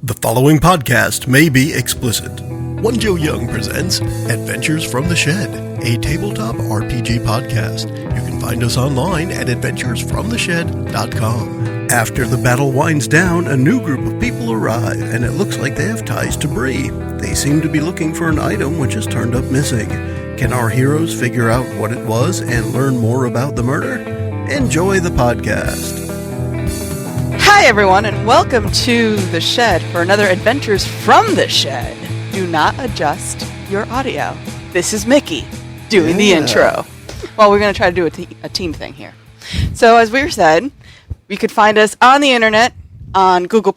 The following podcast may be explicit. One Joe Young presents Adventures from the Shed, a tabletop RPG podcast. You can find us online at adventuresfromtheshed.com. After the battle winds down, a new group of people arrive, and it looks like they have ties to Bree. They seem to be looking for an item which has turned up missing. Can our heroes figure out what it was and learn more about the murder? Enjoy the podcast. Hi everyone, and welcome to The Shed for another Adventures from the Shed. Do not adjust your audio. This is Mickie doing the intro. Well, we're going to try to do a team thing here. So as we said, you could find us on the internet, on Google+,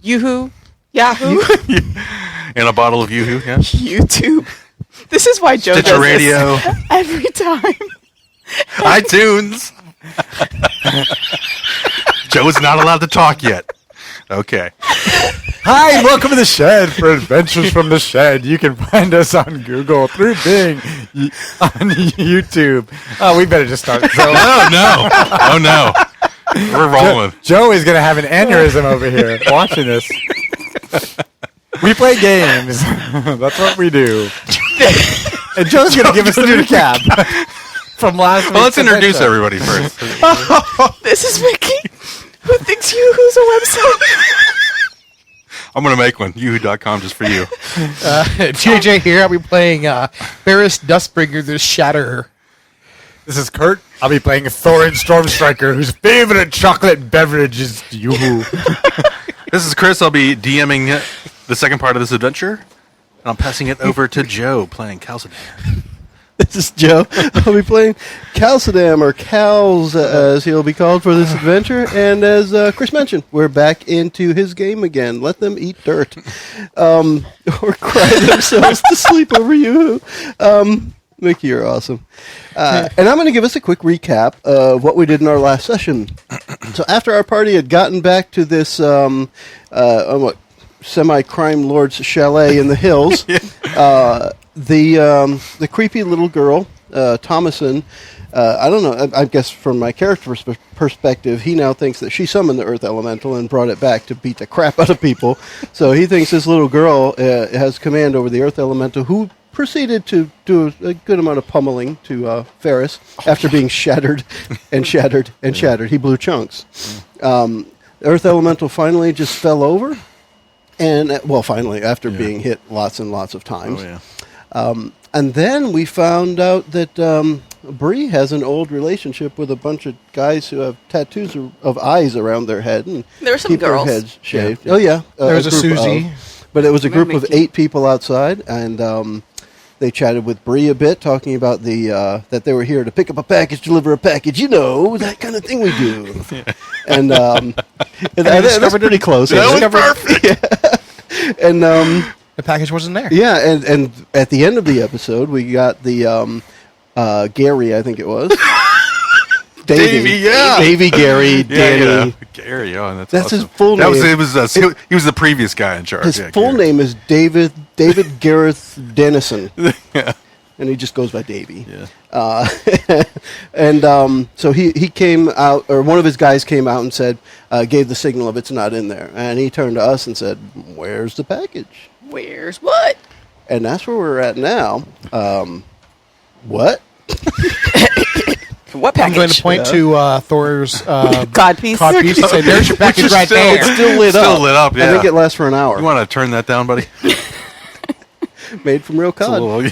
Yahoo, and a bottle of Yoo-hoo, yeah. YouTube. This is why Joe Stitcher does Radio. this every time. iTunes. Joe's not allowed to talk yet. Okay. Hi, and welcome to The Shed for Adventures from the Shed. You can find us on Google, through Bing, on YouTube. Oh, we better just start. So, Oh, no. We're rolling. Joe is going to have an aneurysm over here watching this. We play games. That's what we do. And Joe's going to give us the recap from last week. Well, let's introduce everybody first. This is Mickie, who thinks Yahoo's a website. I'm going to make one, Yoo-hoo.com, just for you. JJ here. I'll be playing Barris Dustbringer, the Shatterer. This is Kurt. I'll be playing Thorin Stormstriker, whose favorite chocolate beverage is Yoo-hoo. This is Chris. I'll be DMing the second part of this adventure, and I'm passing it over to Joe, playing Calcidan. This is Joe. I'll be playing Calcidan, or Cals, as he'll be called for this adventure. And as Chris mentioned, we're back into his game again. Let them eat dirt. Or cry themselves to sleep over you. Mickie, you're awesome. And I'm going to give us a quick recap of what we did in our last session. So after our party had gotten back to this semi-crime lord's chalet in the hills, the creepy little girl, Thomason, I don't know, I guess from my character's perspective, he now thinks that she summoned the Earth Elemental and brought it back to beat the crap out of people. So he thinks this little girl has command over the Earth Elemental, who proceeded to do a good amount of pummeling to Ferris after being shattered and shattered and shattered. He blew chunks. Earth Elemental finally just fell over. And, finally, after being hit lots and lots of times. Oh, yeah. And then we found out that Bree has an old relationship with a bunch of guys who have tattoos of eyes around their head. And There were some keep girls. their heads shaved. Yeah. Oh, yeah. There was a group Susie. But it was a group of Mickey. 8 people outside, and they chatted with Bree a bit, talking about that they were here to pick up a package, deliver a package, that kind of thing we do. And that's pretty close. That was perfect. Yeah. And The package wasn't there. yeah, and at the end of the episode, we got the Gary, I think it was. Davey, yeah. Davey, Gary, Danny. Gary, that's That's awesome. his full name. He was the previous guy in charge. His Yeah, full Gary. name is David Gareth Dennison. Yeah. And he just goes by Davey. Yeah. So he came out, or one of his guys came out and said, gave the signal of it's not in there. And he turned to us and said, "Where's the package?" Where's what? And that's where we're at now. What? What I'm package? going to point to Thor's Codpiece. codpiece and say, "There's your package is right still- there." It's still lit up. Still lit up, I yeah. think it lasts for an hour. You want to turn that down, buddy? Made from real It's a cod. little-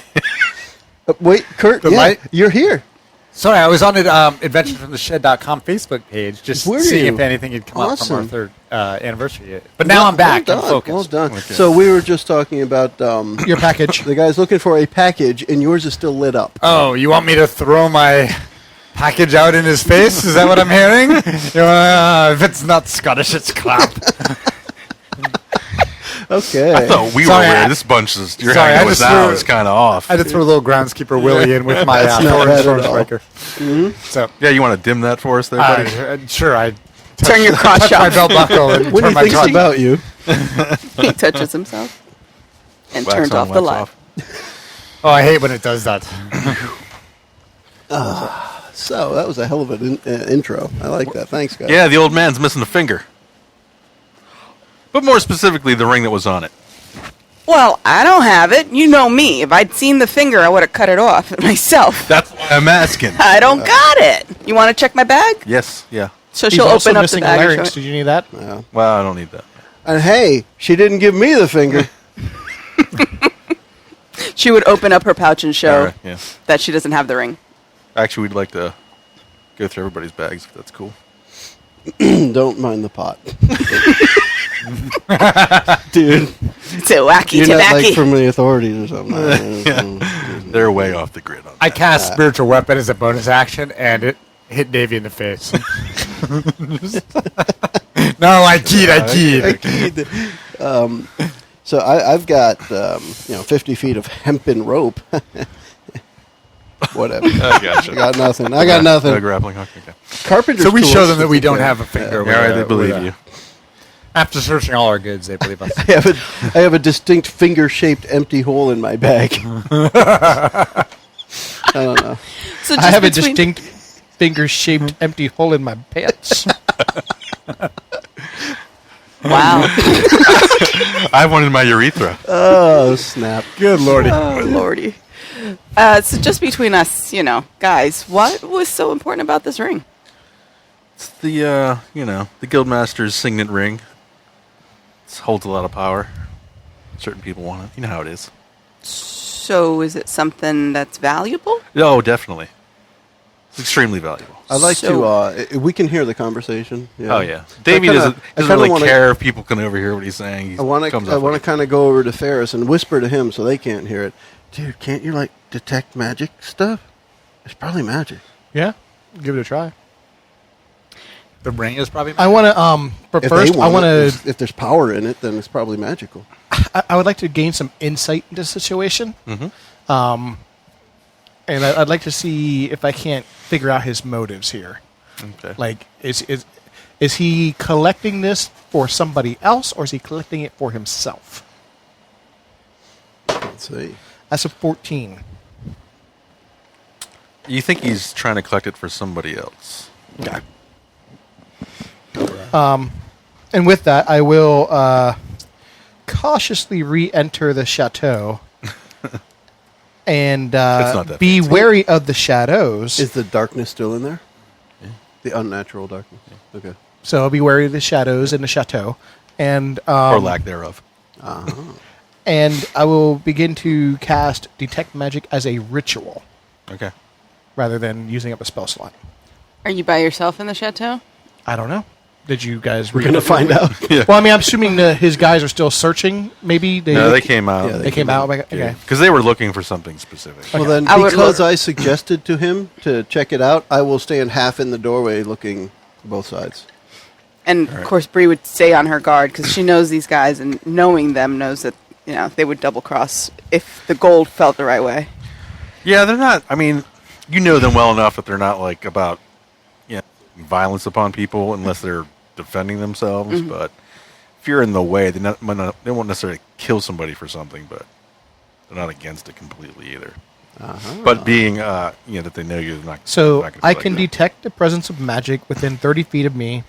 Wait, Kurt, you're here. Sorry, I was on the AdventuresFromTheShed.com Facebook page, just Were seeing you? if anything had come up from our Awesome. third anniversary yet. But now I'm back. Well I'm done. focused. Well done. Okay. So we were just talking about Your package. the guy's looking for a package, and yours is still lit up. Oh, you want me to throw my package out in his face? Is that what I'm hearing? If it's not Scottish, it's crap. Okay. I thought we Sorry, were weird. I- This bunch is you're Sorry, I hanging with just now threw- is kind of off. I had to throw a little groundskeeper Willie in with my not Thorin bad at all. Stormstriker. So, Yeah, you want to dim that for us there, buddy? sure, I Turn your crotch touch my off. belt buckle and When turn he my thinks crotch. about you. He touches himself and Wax turns on, off the wax light. off. Oh, I hate when it does that. So that was a hell of an intro. I like that. Thanks, guys. Yeah, the old man's missing a finger. But more specifically, the ring that was on it. Well, I don't have it. You know me. If I'd seen the finger, I would have cut it off myself. That's why I'm asking. I don't got it. You want to check my bag? Yes, yeah. So He's she'll also open up the missing a bag. and larynx. show it. Did you need that? Yeah. Well, I don't need that. And hey, she didn't give me the finger. She would open up her pouch and show All right, yeah. that she doesn't have the ring. Actually, we'd like to go through everybody's bags if that's cool. Don't mind the pot. Dude, So wacky you're not like tobacco. from the authorities or something. They're way off the grid on that. I cast spiritual weapon as a bonus action, and it hit Davey in the face. No, I keyed. So I've got 50 feet of hempen rope. Whatever. I gotcha. I got nothing. I got No nothing. grappling hook. Okay. Carpenter's So we tools. show them that we don't have a finger. All right, they believe you. After searching all our goods, they believe us. I have a distinct finger-shaped empty hole in my bag. I don't know. So I just have a between- distinct finger-shaped empty hole in my pants. Wow. I have one in my urethra. Oh, snap. Good lordy. Oh, lordy. So just between us, guys, what was so important about this ring? It's the the Guildmaster's signet ring. It holds a lot of power. Certain people want it. You know how it is. So is it something that's valuable? Oh, definitely. It's extremely valuable. I'd like So- to. We can hear the conversation. Oh yeah, Davey doesn't really care if people can overhear what he's saying. He I want comes to up with it. kind of go over to Ferris and whisper to him so they can't hear it. Dude, can't you detect magic stuff? It's probably magic. Yeah, give it a try. The ring is probably. I want to. But If first, they I want want it, to. if there's power in it, then it's probably magical. I would like to gain some insight into the situation. Mm-hmm. And I'd like to see if I can't figure out his motives here. Okay. Like, is he collecting this for somebody else, or is he collecting it for himself? Let's see. That's a 14. You think he's trying to collect it for somebody else? Okay. And with that, I will cautiously re-enter the chateau and not that be fancy. wary of the shadows. Is the darkness still in there? Yeah. The unnatural darkness. Yeah. Okay. So I'll be wary of the shadows in the chateau, and Or lack thereof. and I will begin to cast detect magic as a ritual Okay. rather than using up a spell slot. Are you by yourself in the chateau? I don't know. Did you guys? We're gonna find out. Well, I mean, I'm assuming his guys are still searching. Maybe No, they came out. Yeah, They came out. Okay. Because they were looking for something specific. Well, then, I would because look- I suggested to him to check it out, I will stand half in the doorway looking both sides. And of course, Bree would stay on her guard because she knows these guys, and knowing them knows that they would double cross if the gold felt the right way. Yeah, they're not. I mean, you know them well enough that they're not like about violence upon people unless they're defending themselves. Mm-hmm. But if you're in the way, they won't necessarily kill somebody for something, but they're not against it completely either. But being that they know you're not. So not gonna I be can like that. detect the presence of magic within 30 feet of me,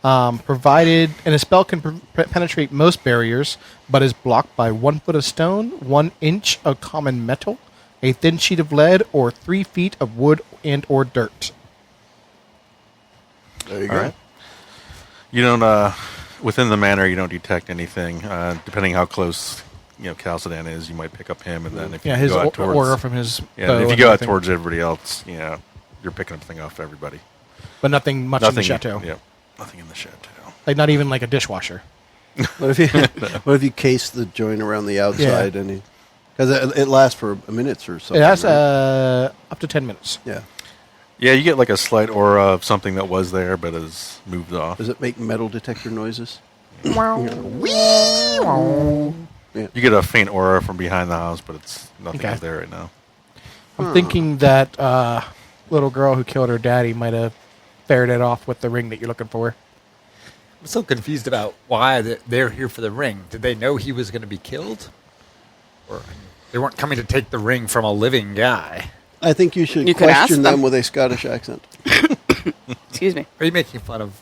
provided, and a spell can penetrate most barriers, but is blocked by 1 foot of stone, 1 inch of common metal, a thin sheet of lead, or 3 feet of wood and or dirt. There you All go. right. You don't within the manor. You don't detect anything. Depending how close Chalcedon is, you might pick up him, and then if Yeah, you his go out aura towards from his yeah, bow if you and go out everything. towards everybody else, you're picking up thing off everybody. But nothing much in the chateau. Yeah, nothing in the chateau. Like not even like a dishwasher. What if you case the joint around the outside because it lasts for minutes or something? It has right? up to 10 minutes. Yeah. Yeah, you get like a slight aura of something that was there but has moved off. Does it make metal detector noises? You get a faint aura from behind the house, but it's nothing Okay. is there right now. I'm thinking that little girl who killed her daddy might have ferreted off with the ring that you're looking for. I'm so confused about why they're here for the ring. Did they know he was going to be killed? Or they weren't coming to take the ring from a living guy? I think you should You could ask question them them. with a Scottish accent. Excuse me. Are you making fun of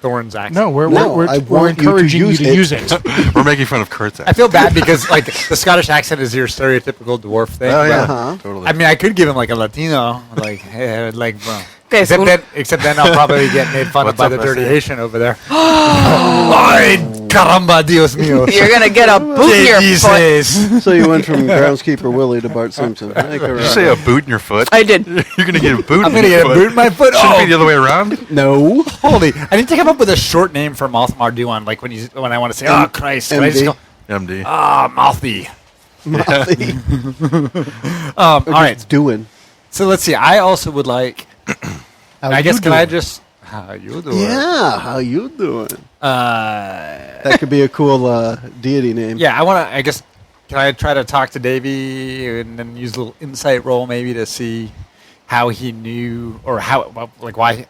Thorne's accent. No, we're I want you to encouraging you to use it. We're making fun of Kurt's I accent. feel bad because like the Scottish accent is your stereotypical dwarf thing. Oh, yeah. but- Totally. I mean, I could give him like a Latino, like, hey, like, bro. Okay, so Except then I'll probably get made fun of What's by up, the dirty Wesley? Haitian over there. Ay, caramba, Dios mío. you're gonna get a boot in your foot. Jesus. So you went from groundskeeper Willie to Bart Simpson. Did you say a boot in your foot? I did. You're going to get a boot I'm in going to your get a foot. boot in my foot. Shouldn't Oh, be the other way around. No. holy. I need to come up with a short name for Mouth Marduan, like when I want to say, oh, Christ. Can I just MD. go, MD. Mouthy. All All right. doing. So let's see. I also would like, How I you guess, can I doing? just, how you doing? Yeah, how you doing? Uh, That could be a cool deity name. yeah, I want to, I guess, can I try to talk to Davey and then use a little insight roll maybe to see how he knew or how, well, like why,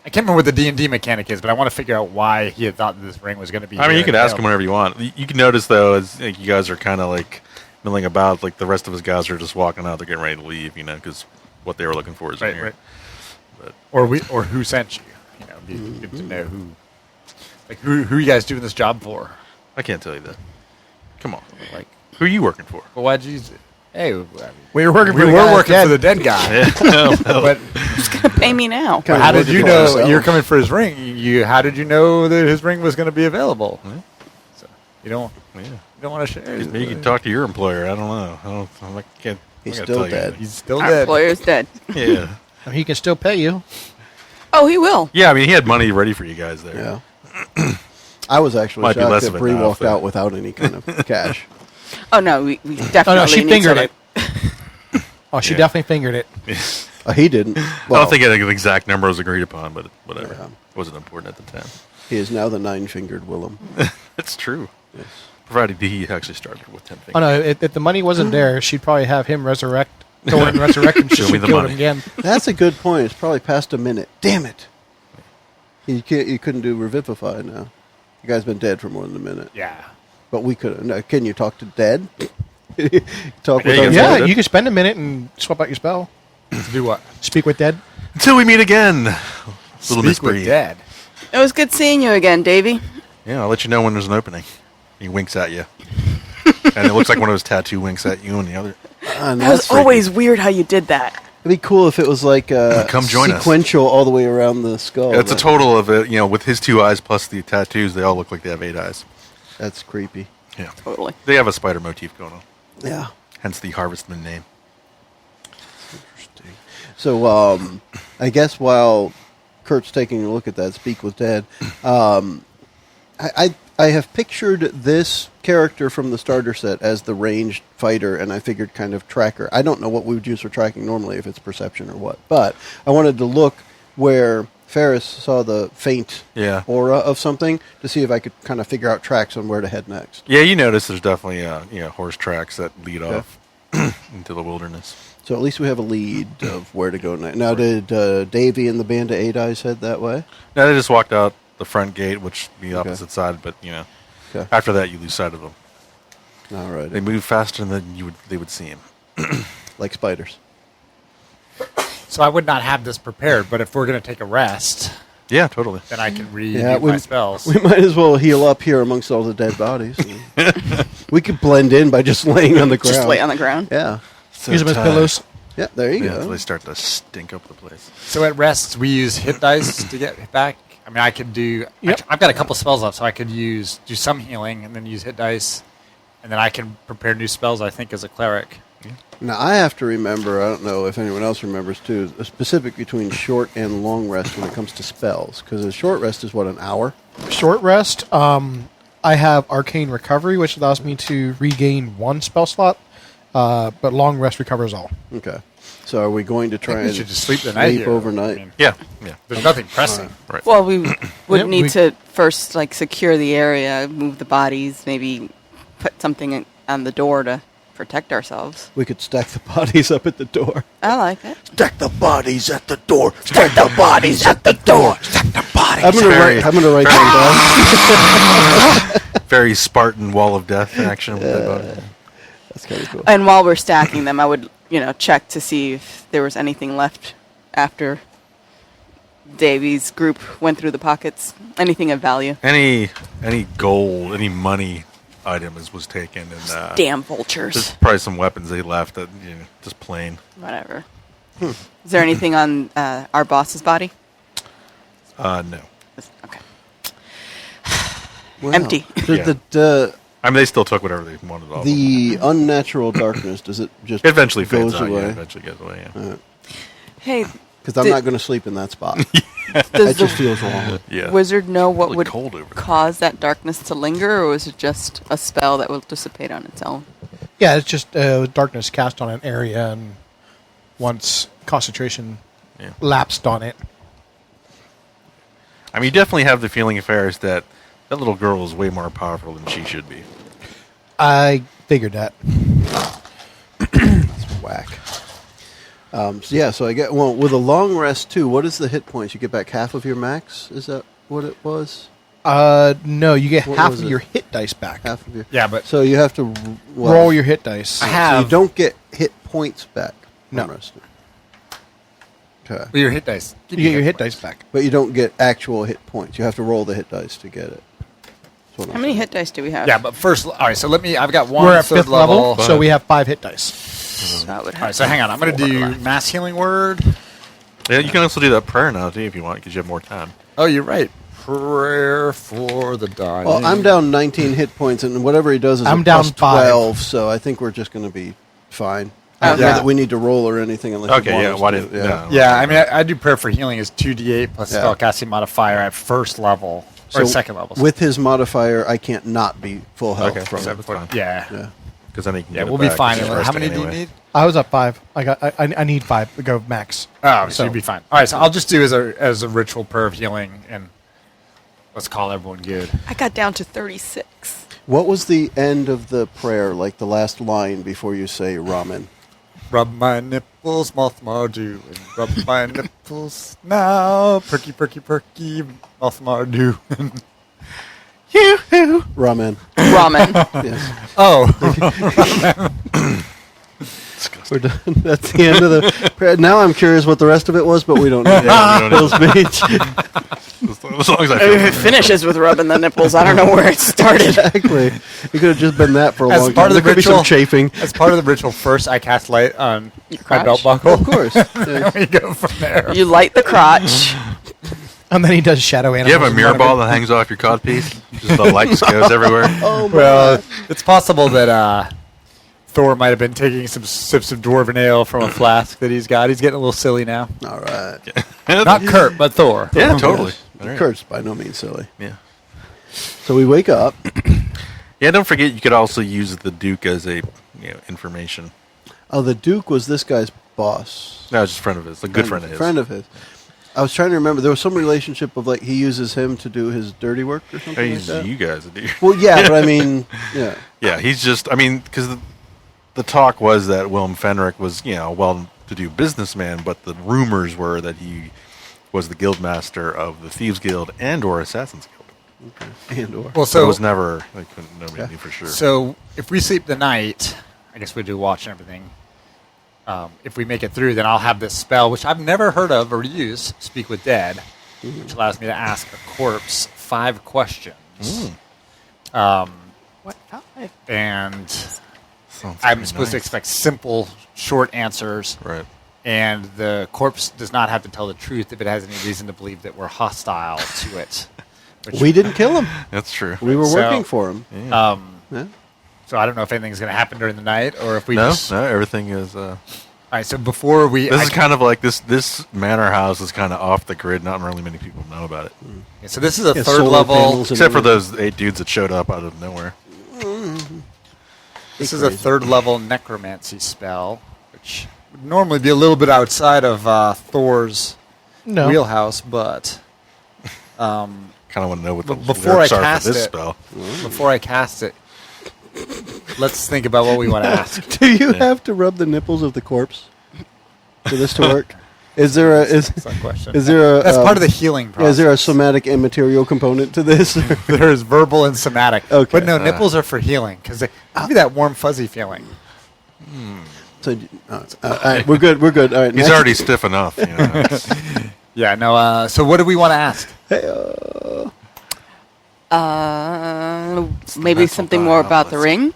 I can't remember what the D&D mechanic is, but I want to figure out why he had thought that this ring was going to be I mean, here you could and ask him whenever you want. You can notice, though, as like, you guys are kind of like milling about, like the rest of his guys are just walking out. They're getting ready to leave, you know, because what they were looking for is in Right, here. right. But Or who sent you. You know, it'd be good to know who, like, who you guys doing this job for? I can't tell you that. Come on. Like, Who are you working for? well, why'd you, hey, I mean, We were working we for the were guy working that's for the dead. dead guy. But Who's gonna pay me now? Kinda how did working you for know ourselves. you're coming for his ring? How did you know that his ring was going to be available? Yeah. So you don't want to share. You can talk to your employer. I don't know. I can't. He's I'm still gonna tell you dead. He's still Our dead. employer's dead. that. Yeah. He can still pay you. Oh, he will. Yeah, I mean, he had money ready for you guys there. Yeah. I was actually Might be shocked less that of it Bree now, walked though. out without any kind of cash. Oh no, we definitely. Oh no, she need fingered some- it. Oh, she Yeah. definitely fingered it. He didn't. I Well, don't think an exact number was agreed upon, but whatever. Yeah. It wasn't important at the time. he is now the nine-fingered Willem. It's true. Provided he actually started with 10 fingers. Oh no, if the money wasn't there, she'd probably have him resurrect, Thorn resurrect, and Show me she'd the kill him money. again. That's a good point. It's probably past a minute. Damn it. You couldn't do Revivify now. You guys been dead for more than a minute. Yeah. But we could. No, can you talk to dead? Talk Yeah, with you our can Yeah, dead. you can spend a minute and swap out your spell. To do what? Speak with dead. Until we meet again. Little Miss Speak with Bree. dead. It was good seeing you again, Davey. Yeah, I'll let you know when there's an opening. He winks at you. And it looks like one of his tattoo winks at you and the other. And That was that's always weird how you did that. It'd be cool if it was like Come join us. sequential all the way around the skull. It's a total of it, with his 2 eyes plus the tattoos, they all look like they have 8 eyes. That's creepy. Yeah. Totally. They have a spider motif going on. Yeah. Hence the Harvestman name. Interesting. So, I guess while Kurt's taking a look at that, Speak with Dead, I have pictured this character from the starter set as the ranged fighter, and I figured kind of tracker. I don't know what we would use for tracking normally, if it's perception or what, but I wanted to look where Ferris saw the faint Yeah. aura of something to see if I could kind of figure out tracks on where to head next. Yeah, you notice there's definitely horse tracks that lead Okay. off into the wilderness. So at least we have a lead of where to go next. Now, did Davey and the band of 8 Eyes head that way? Now they just walked out the front gate, which would be the opposite side, but Okay. after that you lose sight of them. All right. They move faster than they would see him. Like spiders. So I would not have this prepared, but if we're going to take a rest, Yeah, totally. then I can read Yeah, my spells. We might as well heal up here amongst all the dead bodies. We could blend in by just laying on the ground. Just lay on the ground. Yeah. Use them as pillows. Yeah, there you Yeah, go. they start to stink up the place. So at rests, we use hit dice to get back. I mean, I could do. Yep. I've got a couple spells left, so I could do some healing and then use hit dice, and then I can prepare new spells. I think as a cleric. Now, I have to remember, I don't know if anyone else remembers too, a specific between short and long rest when it comes to spells. Because a short rest is, what, an hour? Short rest. I have Arcane Recovery, which allows me to regain 1 spell slot, but long rest recovers all. Okay. So are we going to I try think we and should just sleep the night here. overnight? I mean, Yeah. there's nothing pressing. Right. Well, we would Yeah, need we- to first secure the area, move the bodies, maybe put something on the door to protect ourselves. We could stack the bodies up at the door. I like it. Stack the bodies at the door. Stack the bodies at the door. Stack the bodies. I'm gonna write that down. Very Spartan wall of death action with that body. That's kind of cool. And while we're stacking them, I would check to see if there was anything left after Davy's group went through the pockets? Anything of value? Any gold, any money item was taken, and Damn vultures. there's probably some weapons they left that just plain. Whatever. Is there anything on our boss's body? No. Okay. Wow. Empty. I mean, they still took whatever they wanted off. The unnatural darkness, does it just It eventually fades goes out. Yeah, away? eventually goes away. Yeah. Hey, Because I'm Did- not going to sleep in that spot. does That the just feels wrong. Yeah. wizard know what Really would cold over there. cause that darkness to linger, or was it just a spell that will dissipate on its own? Yeah, it's just darkness cast on an area, and once concentration Yeah. lapsed on it. I mean, you definitely have the feeling, Ferris, that that little girl is way more powerful than she should be. I figured that. That's whack. So I get with a long rest too. What is the hit points? You get back half of your max. Is that what it was? No, you get What half was of it? your hit dice back. Half of your. Yeah, but So you have to Roll your hit dice. So you don't get hit points back. No. from resting. Okay. your hit dice. You get your hit dice back. But you don't get actual hit points. You have to roll the hit dice to get it. That's what How I'm many saying. hit dice do we have? Yeah, but first, all right. So I've got one We're at third 5th level, so Fine. we have 5 hit dice. So I would have All right, so hang on. I'm going to do mass healing word. Yeah, you can also do that prayer now, too, if you want, because you have more time. Oh, you're right. Prayer for the dying. Well, I'm down 19 hit points, and whatever he does is I'm a down plus 5. 12. So I think we're just going to be fine. I don't know Yeah. that we need to roll or anything unless. Okay, you want yeah, us why to. didn't... Yeah. no. Yeah, I mean, I do prayer for healing is 2d8 plus Yeah. spellcasting modifier at first level or second level. With his modifier, I can't not be full health Okay, from so it. that's fine. yeah. Yeah. Because then you can Yeah, get it we'll be back, fine. because How you're many do you resting need? I was at 5. I need 5 to go max. Oh, so you'll be fine. All right, so I'll just do as a ritual prayer of healing, and let's call everyone good. I got down to 36. What was the end of the prayer, like the last line before you say ramen? Rub my nipples, mouth mardu, and rub my nipples now. Perky, perky, perky, mouth mardu. Ramen. Ramen. Yes. Oh, We're done. That's the end of the prayer. Now I'm curious what the rest of it was, but we don't know. Yeah, we don't Bill's speech. As long as I If feel it finishes with rubbing the nipples, I don't know where it started. Exactly. It could have just been that for a As long part time. of There the could be some ritual- chafing. as part of the ritual, first I cast light on Your my crotch? belt buckle. Of course. Yeah. We go from there. You light the crotch. And then he does shadow Do animals. you have a in mirror front of ball that hangs off your codpiece? Just the light just goes everywhere? Oh, my. Well, it's possible that Thor might have been taking some sips of dwarven ale from a flask that he's got. He's getting a little silly now. All right. Not Kurt, but Thor. Yeah, totally. Yes. All right. Kurt's by no means silly. Yeah. So we wake up. Yeah, don't forget you could also use the Duke as a information. Oh, the Duke was this guy's boss. No, just a friend of his, a good friend of his. Friend of his. I was trying to remember. There was some relationship of like he uses him to do his dirty work or something He like uses that. you guys to do. Well, yeah, but I mean, yeah. Yeah, he's just. I mean, because the talk was that Willem Fenric was, a well-to-do businessman, but the rumors were that he was the guildmaster of the Thieves Guild and/or Assassins Guild. And or. Well, So so it was never. Nobody Yeah. knew for sure. So if we sleep the night, I guess we do watch and everything. If we make it through, then I'll have this spell, which I've never heard of or used, Speak with Dead, which allows me to ask a corpse 5 questions. What? 5? And Sounds I'm pretty supposed to nice. expect simple, short answers. Right. And the corpse does not have to tell the truth if it has any reason to believe that we're hostile to it. Which, We didn't kill him. That's true. We were So- working for him. Yeah. Yeah. So I don't know if anything's going to happen during the night or if we no, just... no, everything is. All right, so before we... This is kind of like this manor house is kind of off the grid. Not really many people know about it, So this is a Yeah, third solar level... panels and except for everything. those 8 dudes that showed up out of nowhere. This is a third level necromancy spell, which would normally be a little bit outside of Thor's No. wheelhouse, but Kind of want to know what the Before lyrics I are cast for this it- spell. before I cast it, let's think about what we want to ask. Do you have to rub the nipples of the corpse for this to work? Is there a That's not a question. is there a That's part of the healing process. yeah, is there a somatic immaterial component to this? There is verbal and somatic. Okay. But no, nipples are for healing because they give you that warm, fuzzy feeling. So, all right, we're good. We're good. All right. He's next. already stiff enough. Yeah, no, so what do we want to ask? Maybe mental something more about the dialysis. ring.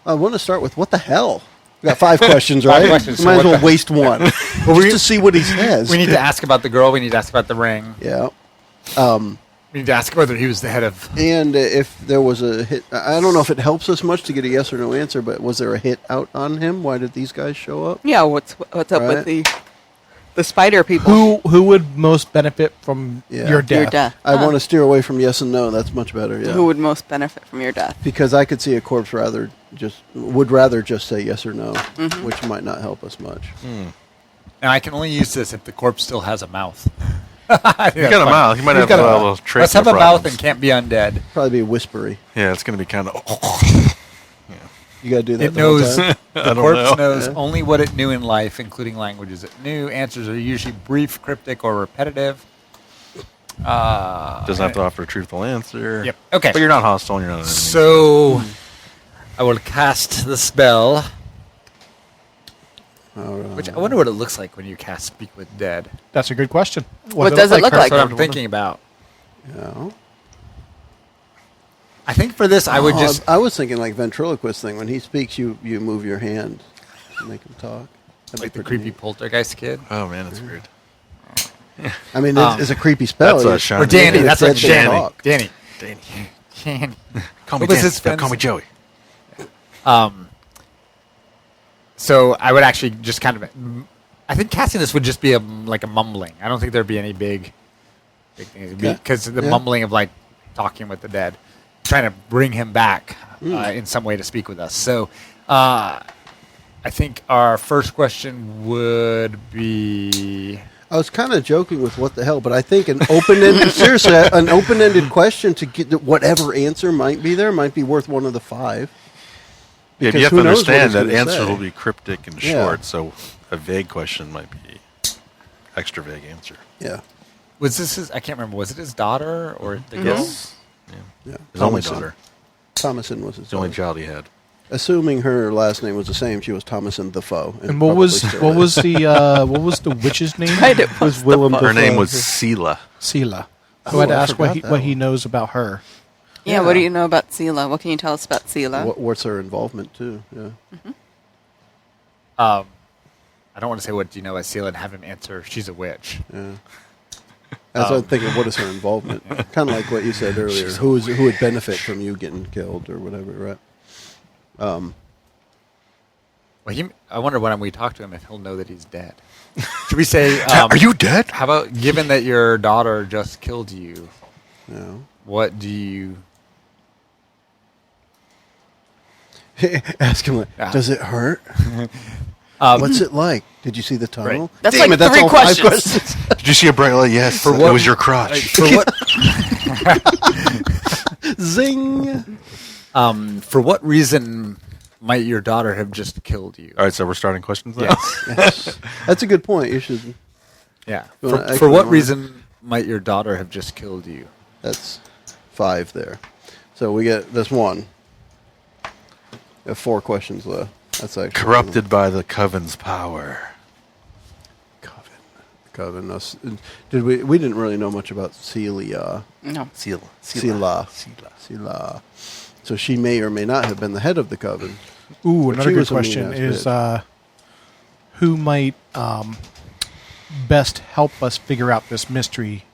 I want to start with what the hell. We got 5 questions, right? questions, so Might as what well the- waste one just to see what he says. We need to ask about the girl. We need to ask about the ring. Yeah. We need to ask whether he was the head of... And if there was a hit, I don't know if it helps us much to get a yes or no answer, but was there a hit out on him? Why did these guys show up? Yeah, what's up Right. with the spider people? Who would most benefit from Yeah. your death? Your death. I want to steer away from yes and no. That's much better. Yeah. Who would most benefit from your death? Because I could see a corpse would rather just say yes or no, which might not help us much. Now, I can only use this if the corpse still has a mouth. He's got a mouth. He might have got a a mouth. little Let's trace have a mouth problems. and can't be undead. Probably be whispery. Yeah, it's going to be kind of... You got to do that. It the whole knows time? I the don't corpse know. knows Yeah. only what it knew in life, including languages it knew. Answers are usually brief, cryptic, or repetitive. Doesn't have to offer a truthful answer. Yep. Okay. But you're not hostile. You're not an enemy. So I will cast the spell, All right. which I wonder what it looks like when you cast Speak with Dead. That's a good question. What does it look That's like? what I'm thinking about. Yeah. I think for this, I would just... I was thinking like ventriloquist thing. When he speaks, you move your hand to make him talk. That'd be like the pretty creepy neat. poltergeist kid. Oh, man, that's weird. I mean, it's a creepy spell. That's a You- shiny- Or Danny. It's That's dead what to Danny. talk. Danny. Danny. Danny. Call me What was Danny. his Call me friend's- Joey. So I would actually just kind of... I think casting this would just be like a mumbling. I don't think there'd be any big things. Yeah. Because the Yeah. mumbling of like talking with the dead, trying to bring him back in some way to speak with us. So I think our first question would be... I was kind of joking with what the hell, but I think an open-ended, seriously, an open-ended question to get whatever answer might be there might be worth one of the 5. Yeah, Because you have who to knows what understand he's that gonna answers say. will be cryptic and Yeah. short, so a vague question might be extra vague answer. Yeah. Was this his... I can't remember. Was it his daughter or the girl? Yes. Yeah. Yeah. His only Thomason. daughter. Thomason was his The only daughter. child he had. Assuming her last name was the same, she was Thomason the Foe. And what was what was the witch's name? Right, it was was Willem Her name Dafoe. was Sela. Sela. Oh, So I had to I ask what forgot he, that what he one. knows about her. Yeah, what do you know about Sela? What can you tell us about Sela? What's her involvement too? Yeah. I don't want to say what do you know as Seal and have him answer she's a witch. Yeah. As I'm thinking, what is her involvement? Kind of like what you said earlier. Who would benefit from you getting killed or whatever, right? Well, I wonder when we talk to him if he'll know that he's dead. Should we say, Are you dead? how about, given that your daughter just killed you, Yeah. what do you... Ask him, like, Yeah. does it hurt? What's it like? Did you see the tunnel? Right. That's Damn like it, that's 3 all 5 questions. Did you see a bright light? Yes. For It what- was your crotch. For what, Zing! for what reason might your daughter have just killed you? All right, so we're starting questions now. Yes. Yes. That's a good point. You should. Yeah. You wanna For actually what wanna- reason might your daughter have just killed you? That's 5 there. So we get this one. We have 4 questions left. That's actually Corrupted by the Coven's power. Coven. Us. Did we didn't really know much about Celia. No. Sela. So she may or may not have been the head of the coven. Ooh, But another she good was a question mean-ass is bitch. who might best help us figure out this mystery?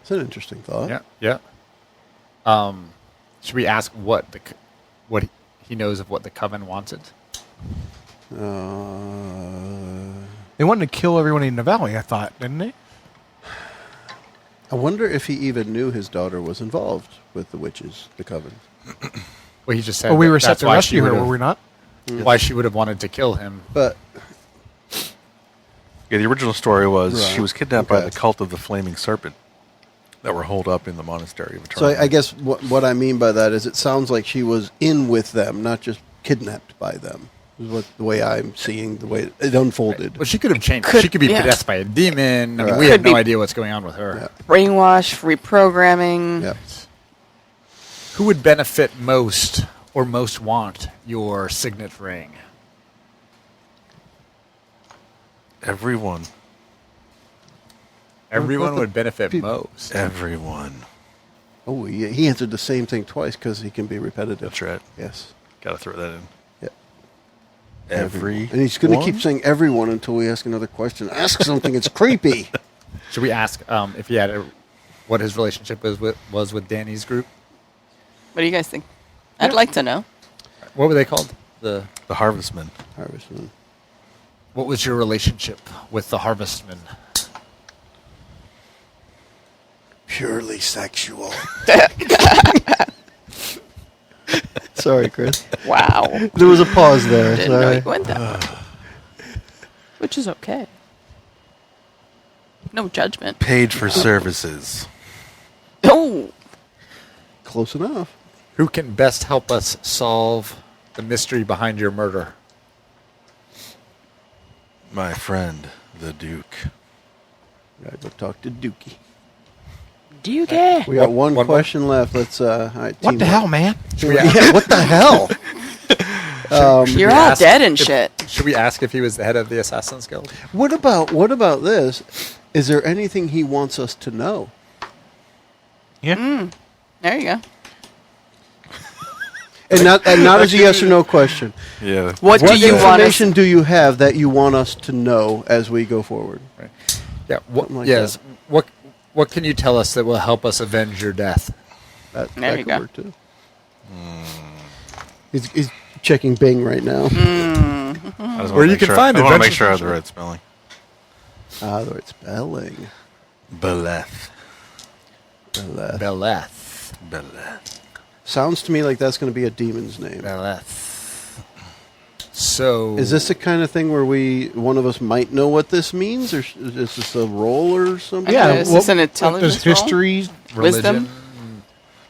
It's an interesting thought. Yeah. Yeah. Should we ask what he knows of what the coven wanted? They wanted to kill everyone in the valley, I thought, didn't they? I wonder if he even knew his daughter was involved with the witches, the coven. Well, he just said Or we that were set that's to why rescue she her, would've- were we not? Why she would have wanted to kill him. But Yeah, the original story was Right. she was kidnapped by Okay. the cult of the Flaming Serpent that were holed up in the monastery of so Eternal. I guess what I mean by that is it sounds like she was in with them, not just kidnapped by them. Is what the way I'm seeing the way it unfolded. Well, she could have changed. Could- she could be yeah. possessed by a demon. I mean, Right. we Could have no be- idea what's going on with her. Yeah. Brainwash, reprogramming. Yeah. Who would benefit most or most want your signet ring? Everyone. Everyone would benefit most. Everyone. Oh, he answered the same thing twice because he can be repetitive. That's right. Yes. Got to throw that in. Yeah. Every. And he's going to keep saying everyone until we ask another question. Ask something. It's creepy. Should we ask if he had what his relationship was with Danny's group? What do you guys think? I'd like to know. What were they called? The Harvestmen. Harvestman. What was your relationship with the Harvestmen? Purely sexual. Sorry, Chris. Wow. There was a pause there. Didn't know Sorry. you went that far. Which is okay. No judgment. Paid for services. Oh, Close enough. Who can best help us solve the mystery behind your murder? My friend, the Duke. Gotta go talk to Dookie. do you care? We got one One question left. Let's. All right, What the teamwork. hell, man? Yeah, what the hell? You're all ask dead and if- shit. Should we ask if he was the head of the Assassin's Guild? What about this? Is there anything he wants us to know? Yeah. There you go. And not as a yes or no question. Yeah. What do you want us? information do you have that you want us to know as we go forward? Right. Yeah. What? Something like Yes. What can you tell us that will help us avenge your death? That There you could go. work too. He's checking Bing right now. I just Where wanna you make can sure, find I want to make adventures sure I have for the sure. right spelling. The right spelling. Beleth. Beleth. Beleth. Sounds to me like that's going to be a demon's name. Beleth. So Is this the kind of thing where one of us might know what this means, or is this a roll or something? Yeah, is this an intelligence There's history. Wisdom?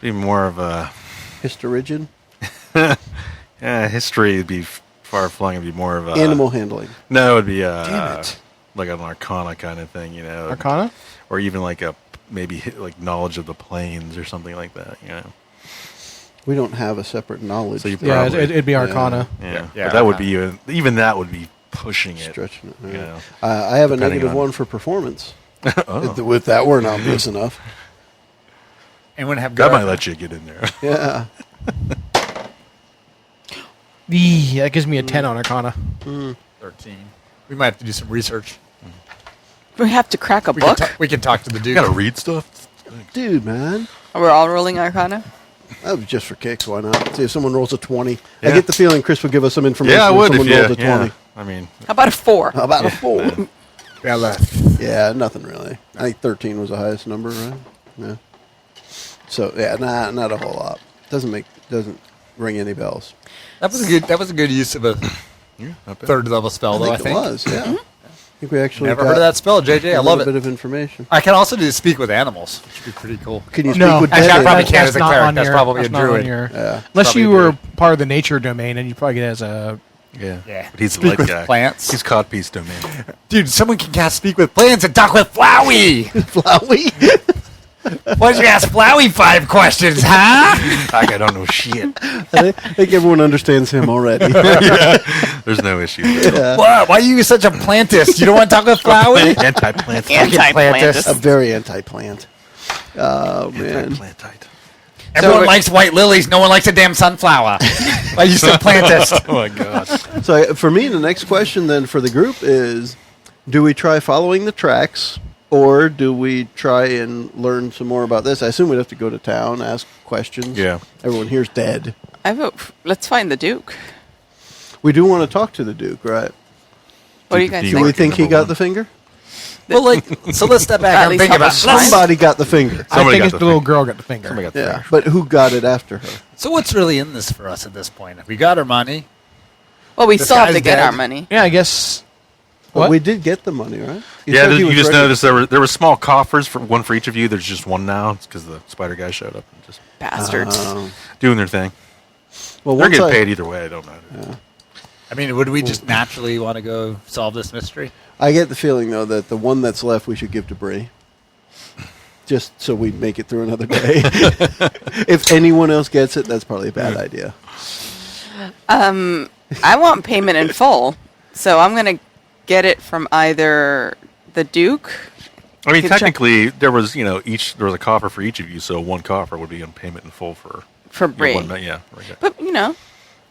Be more of a Historigen? history. Would be far flung. It'd be more of a Animal handling. No, it'd be Damn it. like an Arcana kind of thing, you know, Arcana? or even like a maybe like knowledge of the planes or something like that, you know. We don't have a separate knowledge. So you Yeah, probably it'd be Arcana. yeah. Yeah, But that would Arcana. be even that would be pushing it. Stretching it. You yeah. know. I have a Depending negative on- one for performance. Oh. If that weren't obvious enough. anyone have That Gar- might let you get in there. Yeah. That gives me a 10 on Arcana. 13? We might have to do some research. We have to crack a We book. we can talk to the You Duke. gotta read stuff. Dude, man. We're all rolling Arcana. That was just for kicks. Why not? See if someone rolls a 20. I Yeah. get the feeling Chris would give us some information Yeah, I would if if someone rolled a you. 20. Yeah. I mean, How about a 4? How about a 4? Beleth. Yeah, nothing really. I think 13 was the highest number, right? Yeah. So yeah, not a whole lot. Doesn't ring any bells. That was a good use of a yeah, not bad. third level spell, though. I it think. was. Yeah. I think we actually Never got heard of that spell, JJ. I a love little bit it. of information. I can also do speak with animals, which would be pretty cool. Can you speak No, with Actually, I dead probably animals? can't as a not cleric. on That's your- probably a that's not on druid. your- Yeah. Unless Probably you a were druid. part of the nature domain, and you probably get it as a. Yeah. Yeah. But he's the Speak light with guy. plants. He's caught piece domain. Dude, someone can cast speak with plants and talk with Flowey. Flowey. Why don't you ask Flowey 5 questions, huh? Like, I don't know shit. I think everyone understands him already. There's no issue. There. Why are you such a plantist? You don't want to talk with Flowey? Anti-plant. Anti-plantist. A very anti-plant. Oh man. Anti-plantite. Everyone likes white lilies. No one likes a damn sunflower. Why you said plantist? Oh my gosh. So for me, the next question then for the group is: do we try following the tracks, or do we try and learn some more about this? I assume we'd have to go to town, ask questions. Yeah. Everyone here's dead. I vote. Let's find the Duke. We do want to talk to the Duke, right? What do you guys Do Do you we think? think he number got one. the finger? Well, so let's step At back and least think help about us find- Somebody got the finger. I Somebody think got it's the the little finger. girl got the finger. Somebody got the Yeah, finger. but who got it after her? So what's really in this for us at this point? We got our money. Well, we This still have guy's to get dead. our money. Yeah, I guess. Well, What? we did get the money, right? Yeah, said he you was just ready- noticed there were small coffers for one for each of you. There's just one now. It's because the spider guy showed up and just Bastards. doing their thing. Well, They're once getting I, paid either way. I don't know. I mean, would we just naturally want to go solve this mystery? I get the feeling though that the one that's left we should give to Bree, just so we make it through another day. If anyone else gets it, that's probably a bad idea. I want payment in full, so I'm gonna get it from either the Duke. I mean, Good check. technically, there was there was a coffer for each of you, so one coffer would be in payment in full for Bree. one night. Yeah, right. But I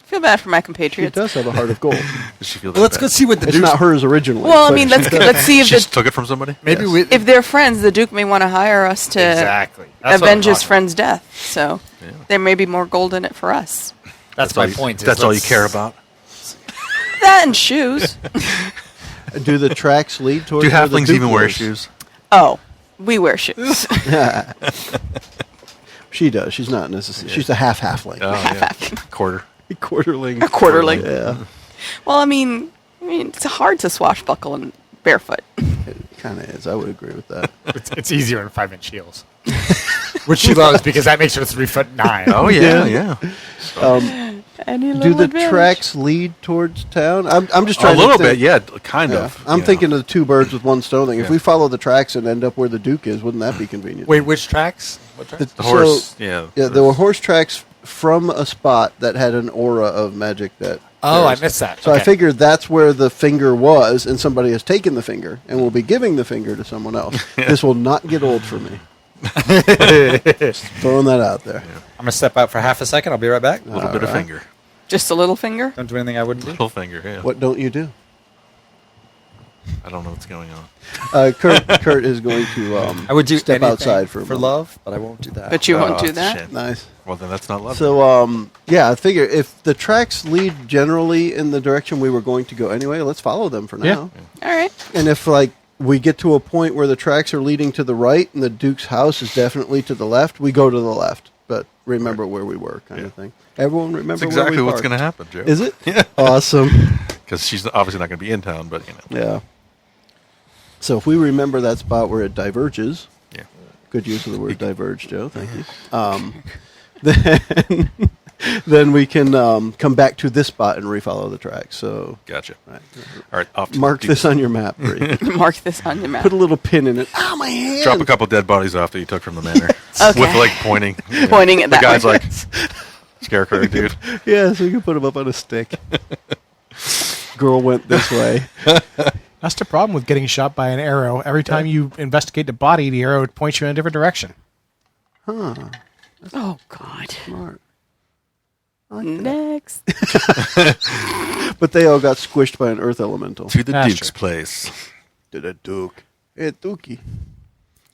feel bad for my She compatriots. does have a heart of gold. Does she feel Well, let's bad? go see what the It's Duke's... not hers originally. Well, I but mean, she let's does. let's see if She just the, took it from somebody. Maybe Yes. we... if they're friends, the Duke may want to hire us to Exactly. That's what I'm avenge his talking friend's death. So Yeah. there may be more gold in it for us. That's all my you- point. That's all you care about. That and shoes. Do the tracks lead towards Do where the halflings Duke even wear lives? shoes? Oh, we wear shoes. She does. She's not necessarily. She's a half-halfling. Oh, yeah. Quarter. Quarterling. A quarterling. Yeah, Well, I mean, it's hard to swashbuckle in barefoot. it kind of is. I would agree with that. It's easier in 5-inch heels. Which she loves because that makes her 3'9". Oh yeah. Any Do little the advantage. tracks lead towards town? I'm just A trying little to bit, think. yeah, kind Yeah. of. I'm thinking of the two birds with one stone thing. If Yeah. we follow the tracks and end up where the Duke is, wouldn't that be convenient? Wait, which tracks? What tracks? the horse. So, yeah, yeah, there were horse tracks from a spot that had an aura of magic that. Oh, I there's- missed that. So I Okay. figured that's where the finger was, and somebody has taken the finger and will be giving the finger to someone else. This will not get old for me. Just throwing that out there. I'm going to step out for half a second. I'll be right back. a little bit of finger, Just a little finger? Don't do anything I wouldn't do. little finger. Yeah. What don't you do? I don't know what's going on. Kurt is going to I would do step anything outside for a moment. love, but I won't do that. But you won't do Oh, that? shit. Nice. Well, then that's not love. So, yeah, I figure if the tracks lead generally in the direction we were going to go anyway, let's follow them for now. All right. And if, we get to a point where the tracks are leading to the right and the Duke's house is definitely to the left, we go to the left. But remember where we were, kind of thing. Everyone remember that's exactly where we what's going to parked. happen, Joe. Is it? Yeah. Awesome. Because she's obviously not going to be in town, but Yeah. So if we remember that spot where it diverges, yeah. good use of the word diverge, Joe. Thank you. Then we can come back to this spot and refollow the tracks. So Gotcha. right. All right, off to Mark the this on your map, Bree. Mark this on your map. Put a little pin in it. Ah, my hand. Drop a couple dead bodies off that you took from the manor. Okay. With pointing. Pointing at the that guy's way. like, scarecrow, dude. Yeah, so you can put them up on a stick. Girl went this way. That's the problem with getting shot by an arrow. Every time you investigate the body, the arrow points you in a different direction. Oh, God. Smart. Next. But they all got squished by an earth elemental. To the That's Duke's true. place. To the Duke. Hey, Dookie.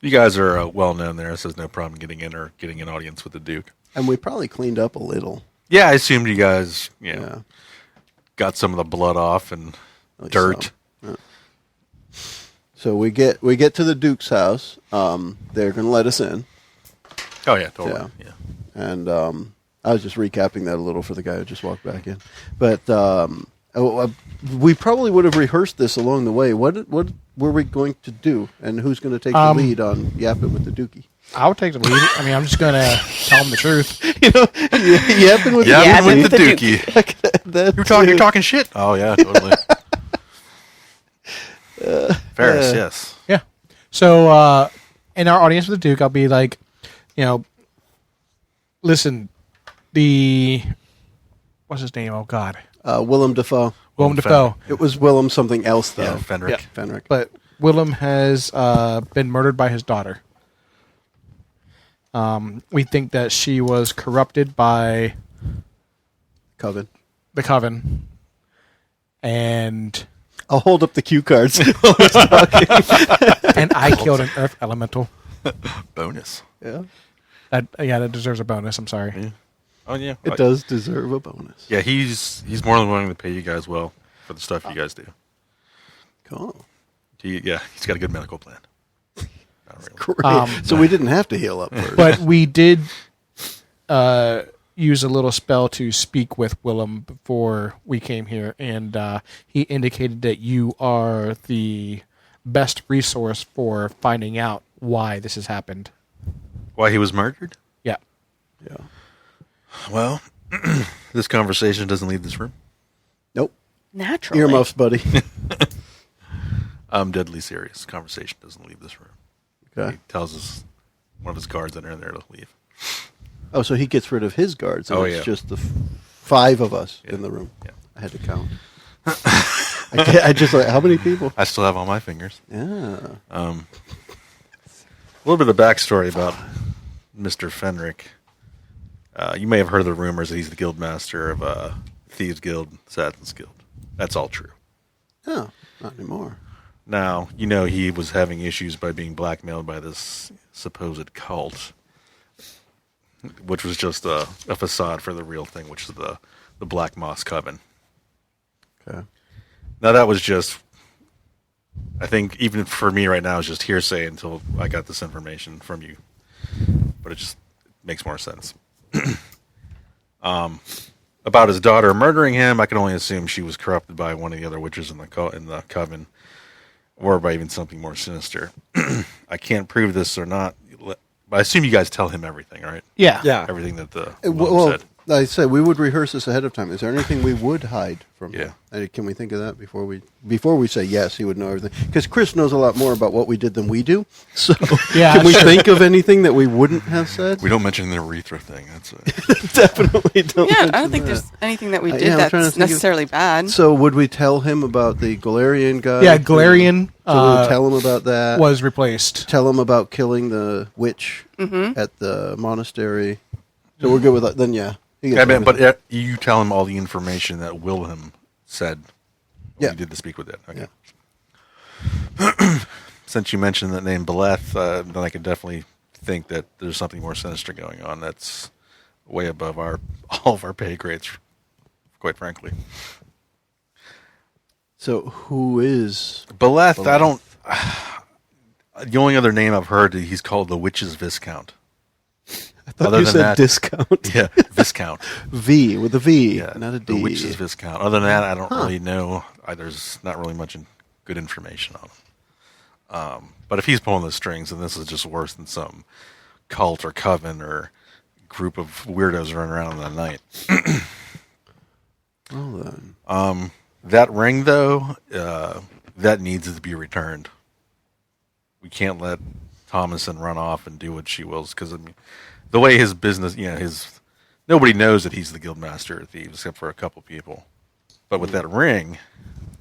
You guys are well known there, so there's no problem getting in or getting an audience with the Duke. And we probably cleaned up a little. Yeah, I assumed you guys, Yeah. got some of the blood off and Like dirt. So we get to the Duke's house. They're going to let us in. Oh yeah, totally. Yeah. Yeah. And I was just recapping that a little for the guy who just walked back in. But we probably would have rehearsed this along the way. What were we going to do? And who's going to take the lead on yapping with the Dookie? I'll take the lead. I mean, I'm just going to tell him the truth. Yapping with Yeah, Yeah, with with the the Dookie. You're talking shit. Oh yeah, totally. Ferris, yes. Yeah. So, in our audience with the Duke, I'll be like, listen, what's his name? Oh, God. Willem Dafoe. Willem Dafoe. It was Willem something else, though. Yeah, Fenric. Fenric. But Willem has been murdered by his daughter. We think that she was corrupted by Coven. the Coven. And I'll hold up the cue cards. and I killed an earth elemental. Bonus. Yeah. That deserves a bonus. I'm sorry. Yeah. Oh yeah. It does deserve a bonus. Yeah, he's more than willing to pay you guys well for the stuff you guys do. Cool. He's got a good medical plan. Not really. Great. So we didn't have to heal up first. But we did use a little spell to speak with Willem before we came here, and he indicated that you are the best resource for finding out why this has happened. Why he was murdered? Yeah. Yeah. Well, this conversation doesn't leave this room. Nope. Naturally. Earmuffs, buddy. I'm deadly serious. Conversation doesn't leave this room. Okay. He tells us one of his guards that are in there to leave. Oh, so he gets rid of his guards. And Oh, it's yeah. just the five of us Yeah. in the room. Yeah. I had to count. I just like, how many people? I still have all my fingers. Yeah. A little bit of the backstory about Mr. Fenric. You may have heard the rumors that he's the guild master of Thieves Guild, Assassins Guild. That's all true. Oh, not anymore. Now, you know he was having issues by being blackmailed by this supposed cult, which was just a facade for the real thing, which is the Black Moss Coven. Okay. Now, that was just, I think, even for me right now, it's just hearsay until I got this information from you. But it just makes more sense. About his daughter murdering him, I can only assume she was corrupted by one of the other witches in the coven, or by even something more sinister. I can't prove this or not, but I assume you guys tell him everything, right? Yeah. Yeah. Everything that the Well, woman said. I said we would rehearse this ahead of time. Is there anything we would hide from him? Yeah. Can we think of that before we say yes? He would know everything because Chris knows a lot more about what we did than we do. So Yeah, can we sure. think of anything that we wouldn't have said? We don't mention the urethra thing. That's Definitely don't. Yeah, I mention don't think that. there's anything that we Yeah, did I'm trying to that's think of- necessarily bad. So would we tell him about the Galarian guy? Yeah, Galarian So we would tell him about that. was replaced. Tell him about killing the witch at the monastery. So we're good with that. Then yeah. He gets everything. but you tell him all the information that Wilhelm said when Yeah. you did the speak with it. Okay. Yeah. Since you mentioned the name Beleth, then I could definitely think that there's something more sinister going on that's way above all of our pay grades, quite frankly. So who is? Beleth, I don't... The only other name I've heard, he's called the Witch's Viscount. I thought Other you than said that- discount. Yeah, Viscount. V with a V, Yeah, not a D. The Witch's Viscount. Other than that, I don't really know. There's not really much good information on him. But if he's pulling the strings, then this is just worse than some cult or coven or group of weirdos running around in the night. Well then. That ring, though, that needs to be returned. We can't let Thomason run off and do what she wills, because I mean, the way his business, nobody knows that he's the guild master of thieves except for a couple people. But with that ring,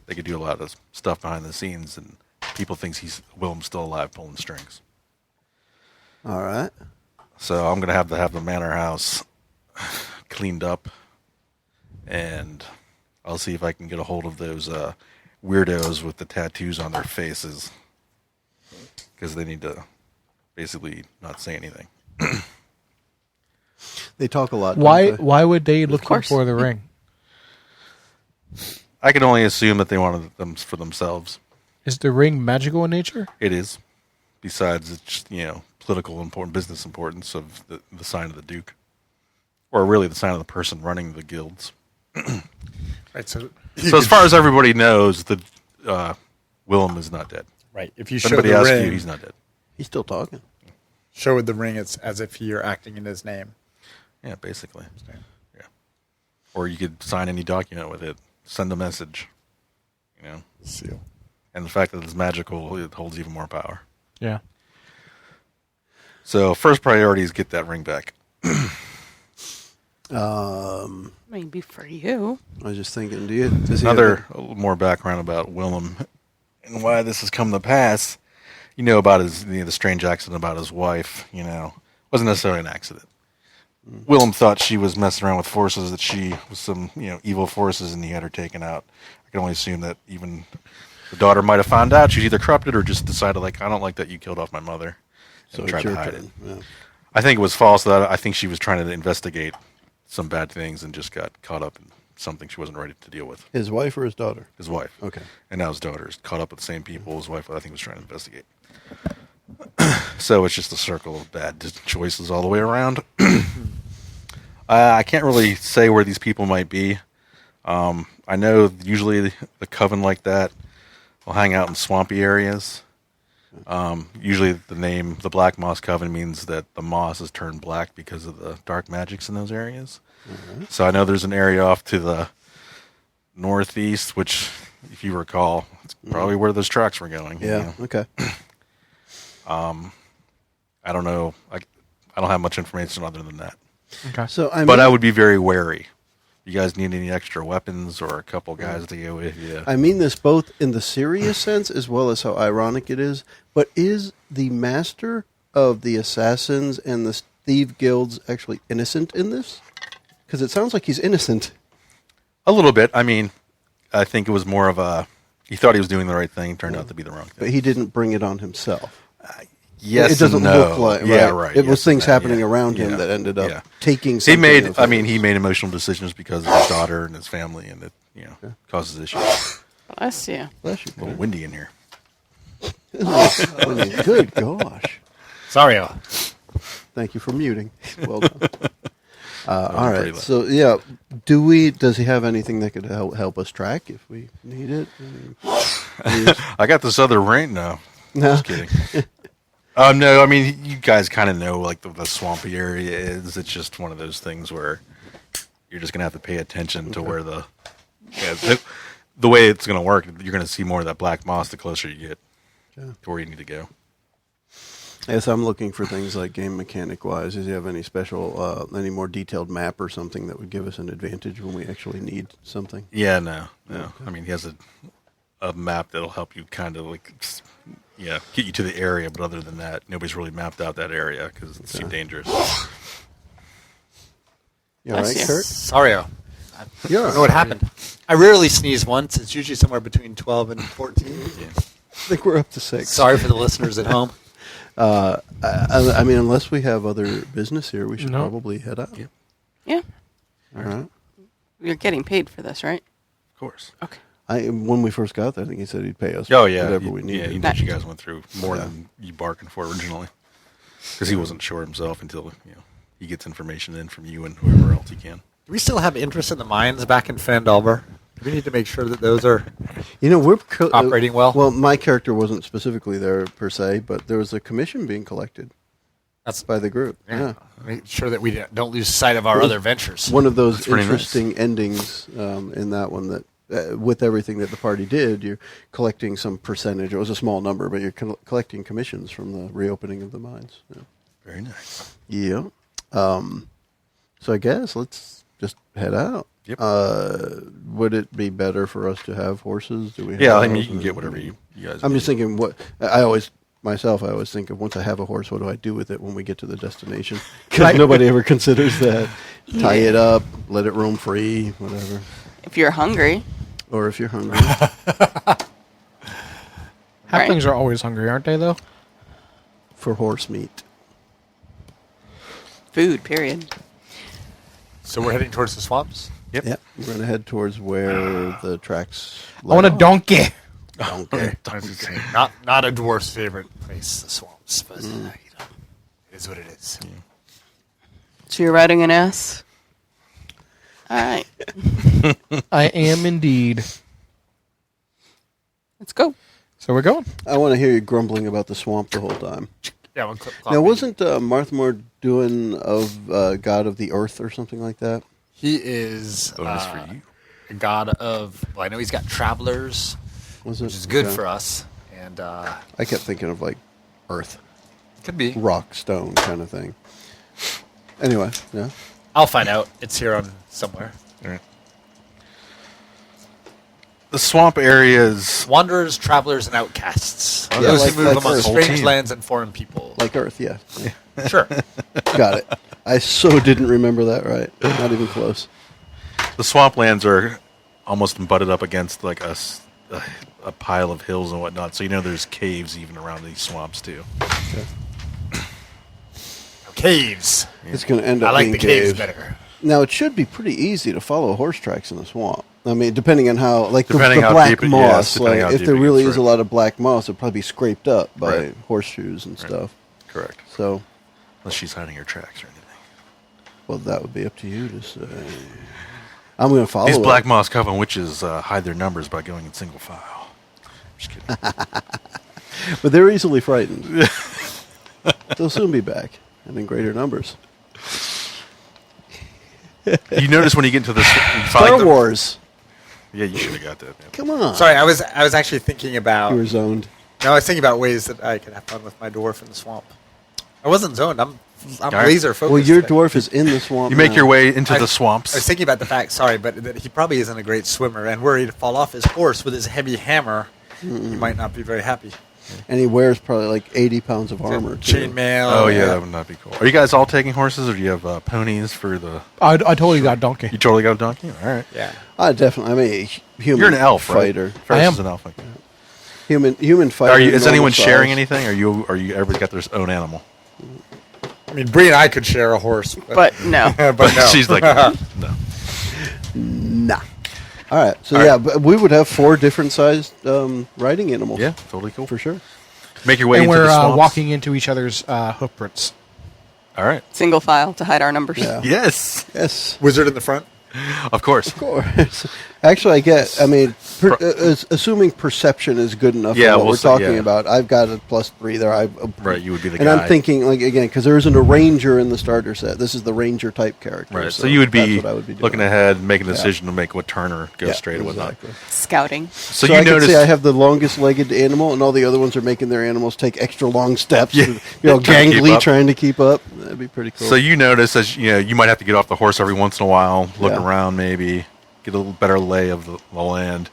they could do a lot of stuff behind the scenes, and people think Willem's still alive pulling strings. All right. So I'm gonna have the manor house cleaned up, and I'll see if I can get a hold of those weirdos with the tattoos on their faces, because they need to basically not say anything. They talk a lot. Why? don't they? Why would they look course. for the ring? I can only assume that they wanted them for themselves. Is the ring magical in nature? It is. Besides, it's just, political business importance of the sign of the Duke, or really the sign of the person running the guilds. Right. So So as far as everybody knows, the Willem is not dead. right. If you If show anybody the asks ring, you, he's not dead. He's still talking. show with the ring, it's as if you're acting in his name. Yeah, basically. Yeah. Or you could sign any document with it, send a message. Seal. And the fact that it's magical, it holds even more power. Yeah. So first priority is get that ring back. Maybe for you. I was just thinking, does he Another a little more background about Willem and why this has come to pass. About his the strange accident about his wife. Wasn't necessarily an accident. Willem thought she was messing around with forces, that she was some evil forces, and he had her taken out. I can only assume that even the daughter might have found out. She's either corrupted or just decided, I don't like that you killed off my mother, so and it's tried to your hide turn. it. Yeah. I think it was false. I think she was trying to investigate some bad things and just got caught up in something she wasn't ready to deal with. His wife or his daughter? His wife. Okay. And now his daughter's caught up with the same people. His wife, I think, was trying to investigate. So it's just a circle of bad choices all the way around. I can't really say where these people might be. I know usually the coven like that will hang out in swampy areas. Usually the name, the Black Moss Coven, means that the moss has turned black because of the dark magics in those areas. Mm-hmm. So I know there's an area off to the northeast, which, if you recall, it's probably where those tracks were going. Yeah. Okay. I don't know. I don't have much information other than that. Okay. So But I would be very wary You guys need any extra weapons or a couple guys to go with you? I mean this both in the serious sense as well as how ironic it is, but is the master of the assassins and the thief guilds actually innocent in this? Because it sounds like he's innocent. A little bit. I mean, I think it was more of a... He thought he was doing the right thing, turned out to be the wrong thing. But he didn't bring it on himself. Yes, it doesn't and no. look like. Yeah, right. right. It was yes things and happening yeah. around him Yeah. that ended up Yeah. taking. He Something made. of I mean, his. he made emotional decisions because of his daughter and his family, and it causes issues. Bless you. Bless you. A little windy in here. Good gosh. Sorry. Thank you for muting. Well done. All pretty right. loud. So yeah, does he have anything that could help us track if we need it? I got this other ring. No, No. just kidding. No, I mean, you guys kind of know like the swampy area is. It's just one of those things where you're just gonna have to pay attention to where the way it's gonna work. You're gonna see more of that black moss the closer you get to where you need to go. Yes, I'm looking for things like game mechanic wise. Does he have any special, any more detailed map or something that would give us an advantage when we actually need something? Yeah, no. I mean, he has a map that'll help you kind of like, get you to the area. But other than that, nobody's really mapped out that area because it's too dangerous. You all right, Kurt? Sorry. I don't know what happened. I rarely sneeze once. It's usually somewhere between 12 and 14. I think we're up to 6. Sorry for the listeners at home. I mean, unless we have other business here, we should No. probably head out. Yeah. All right. You're getting paid for this, right? Of course. Okay. When we first got there, I think he said he'd pay us. Oh yeah, whatever we needed. Yeah, he knew you guys went through more than you bargained for originally, because he wasn't sure himself until he gets information in from you and whoever else he can. Do we still have interest in the mines back in Fandalver? Do we need to make sure that those are We're operating well? Well, my character wasn't specifically there per se, but there was a commission being collected That's by the group. Yeah. Make sure that we don't lose sight of our other ventures. One of those That's pretty interesting endings in that one that with everything that the party did, you're collecting some percentage. It was a small number, but you're collecting commissions from the reopening of the mines. Yeah. Very nice. Yeah. So I guess let's just head out. Yep. Would it be better for us to have horses? Do we? Yeah, have I mean, you those, can or- get whatever you guys. I'm need. just thinking. What I always think of once I have a horse, what do I do with it when we get to the destination? Because nobody ever considers that. Tie it up, let it roam free, whatever. If you're hungry. Or if you're hungry. Halflings are always hungry, aren't they, though? For horse meat. Food, period. So we're heading towards the swamps? Yep. Yeah, we're going to head towards where the tracks. I want a donkey. donkey. Not a dwarf's favorite place, the swamps, but it is what it is. So you're riding an ass? All right. I am indeed. Let's go. So we're going. I want to hear you grumbling about the swamp the whole time. Yeah, one clip. Now, wasn't Marthmore doing of God of the Earth or something like that? He is Bonus for you. a god of. Well, I know he's got travelers, Was it? which is good Okay. for us, and I kept thinking of like Earth, could be. rock, stone kind of thing. Anyway, yeah. I'll find out. It's here on somewhere. All right. The swamp areas. Wanderers, travelers, and outcasts. Yeah, Those like- who move like among Earth. strange Whole team. lands and foreign people. Like Earth, yeah. Sure. Got it. I so didn't remember that right. Not even close. The swamplands are almost butted up against like a pile of hills and whatnot. So there's caves even around these swamps too. Caves. It's going to end up I like being the caves caves. better. Now, it should be pretty easy to follow horse tracks in the swamp. I mean, depending on how, like the Depending how black deep it- yes, moss, depending like how if deep there it really gets, is a right. lot of black moss, it'll probably be scraped up by Right. horseshoes and stuff. Correct. So, Unless she's hiding her tracks or anything. well, that would be up to you to say. I'm going to follow These it. Black Moss Coven witches hide their numbers by going in single file. Just kidding. But they're easily frightened. They'll soon be back, and in greater numbers. You notice when you get into this Star Wars. Yeah, you should have got that. Man. Come on. Sorry, I was actually thinking about. You were zoned. No, I was thinking about ways that I could have fun with my dwarf in the swamp. I wasn't zoned. I'm right. laser focused. Well, your dwarf is in the swamp. You make now. your way into the I was swamps. thinking about the fact, sorry, but that he probably isn't a great swimmer, and were he to fall off his horse with his heavy hammer, he might not be very happy. And he wears probably like 80 pounds of armor. too. Chainmail. Oh yeah, that would not be cool. Are you guys all taking horses, or do you have ponies for the? I totally got donkey. You totally got a donkey. All right. Yeah. I definitely. I'm a human. You're an elf, fighter. right? Ferris I am. is an elf. Okay. Human fighter. Are you? Is normal anyone sharing size. anything? Are you everybody got their own animal? I mean, Bree and I could share a horse, But no. but no. She's like, no. Nah. All right. So All yeah, right. but we would have 4 different sized riding animals. Yeah, totally cool. for sure. Make your way And into we're the swamps. walking into each other's hoof prints. All right. Single file to hide our numbers. Yeah. Yes, Yes. Wizard in the front. of course. Of course. Actually, I mean, assuming perception is good enough Yeah, for what we'll we're say- talking yeah. about, I've got a +3 there. Right, you would be the and guy. I'm thinking, like, again, because there isn't a ranger in the starter set. This is the ranger type character. Right. So you would that's be, what I would be doing. looking ahead, making a decision to make what turn or go Yeah, straight or whatnot. exactly. Scouting. So, So you I can notice say I have the longest legged animal, and all the other ones are making their animals take extra long steps. Yeah. And, Trying to keep gangly, up. trying to keep up. That'd be pretty cool. So you notice as you might have to get off the horse every once in a while, look Yeah. around, maybe get a little better lay of the land.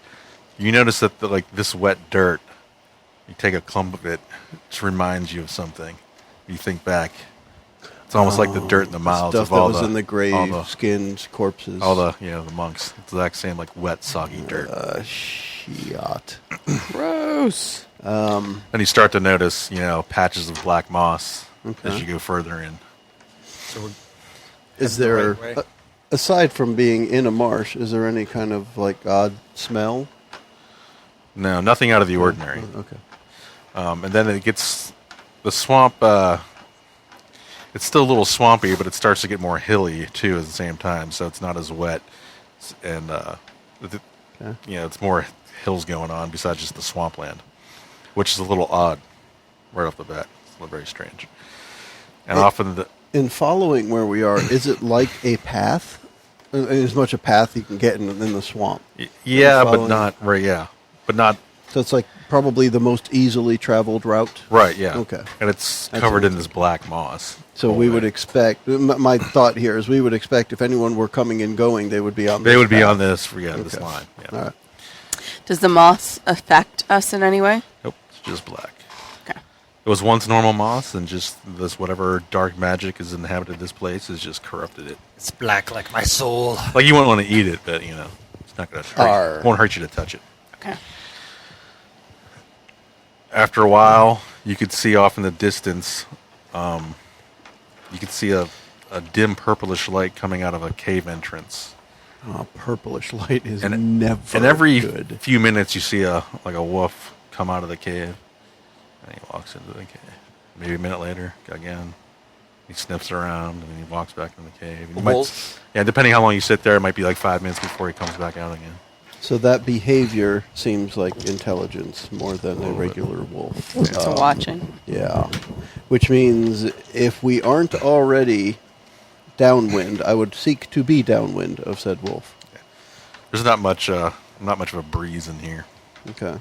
You notice that this wet dirt, you take a clump of it, it just reminds you of something. You think back, it's almost like the dirt in the mouths stuff of that all was the in the grave, all the, skins, corpses. all the the monks. It's the exact same like wet, soggy dirt. Shit. Gross. And you start to notice patches of black moss Okay. as you go further in. Is there, right way. aside from being in a marsh, is there any kind of like odd smell? No, nothing out of the ordinary. Okay. And then it gets the swamp. It's still a little swampy, but it starts to get more hilly too at the same time. So it's not as wet, and it's more hills going on besides just the swampland, which is a little odd right off the bat. It's a little very strange. And often In following where we are, is it like a path? As much a path you can get in the swamp. yeah, but following- not right. Yeah, but not So it's like probably the most easily traveled route. right. Yeah. Okay. And it's That's covered what in this black moss. So we would expect. My thought here is we would expect if anyone were coming and going, they would be on. They this would be path. on this. This Okay. line. Yeah. All right. Does the moss affect us in any way? Nope. It's just black. Okay. It was once normal moss, and just this whatever dark magic has inhabited this place has just corrupted it. It's black like my soul. Like you wouldn't want to eat it, but it's not going to hurt. Arr. It won't hurt you to touch it. Okay. After a while, you could see off in the distance. You could see a dim purplish light coming out of a cave entrance. Oh, purplish light is And never And every good. few minutes, you see a wolf come out of the cave, and he walks into the cave. Maybe a minute later, again, he sniffs around, and then he walks back in the cave. You might- wolf? yeah, depending how long you sit there, it might be like 5 minutes before he comes back out again. So that behavior seems like intelligence more than a regular wolf. So watching. Yeah. Which means if we aren't already downwind, I would seek to be downwind of said wolf. There's not much of a breeze in here. Okay.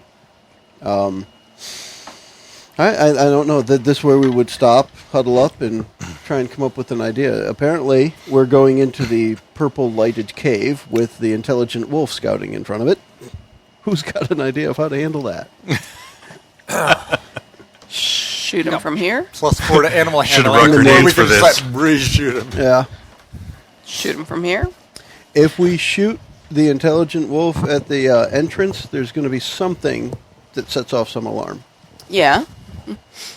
I don't know. This where we would stop, huddle up, and try and come up with an idea. Apparently, we're going into the purple lighted cave with the intelligent wolf scouting in front of it. Who's got an idea of how to handle that? Shoot him from here. +4 to animal Should've handling. brought Or grenades we for could just this. let Bree shoot him. Yeah. Shoot him from here. If we shoot the intelligent wolf at the entrance, there's going to be something that sets off some alarm. Yeah.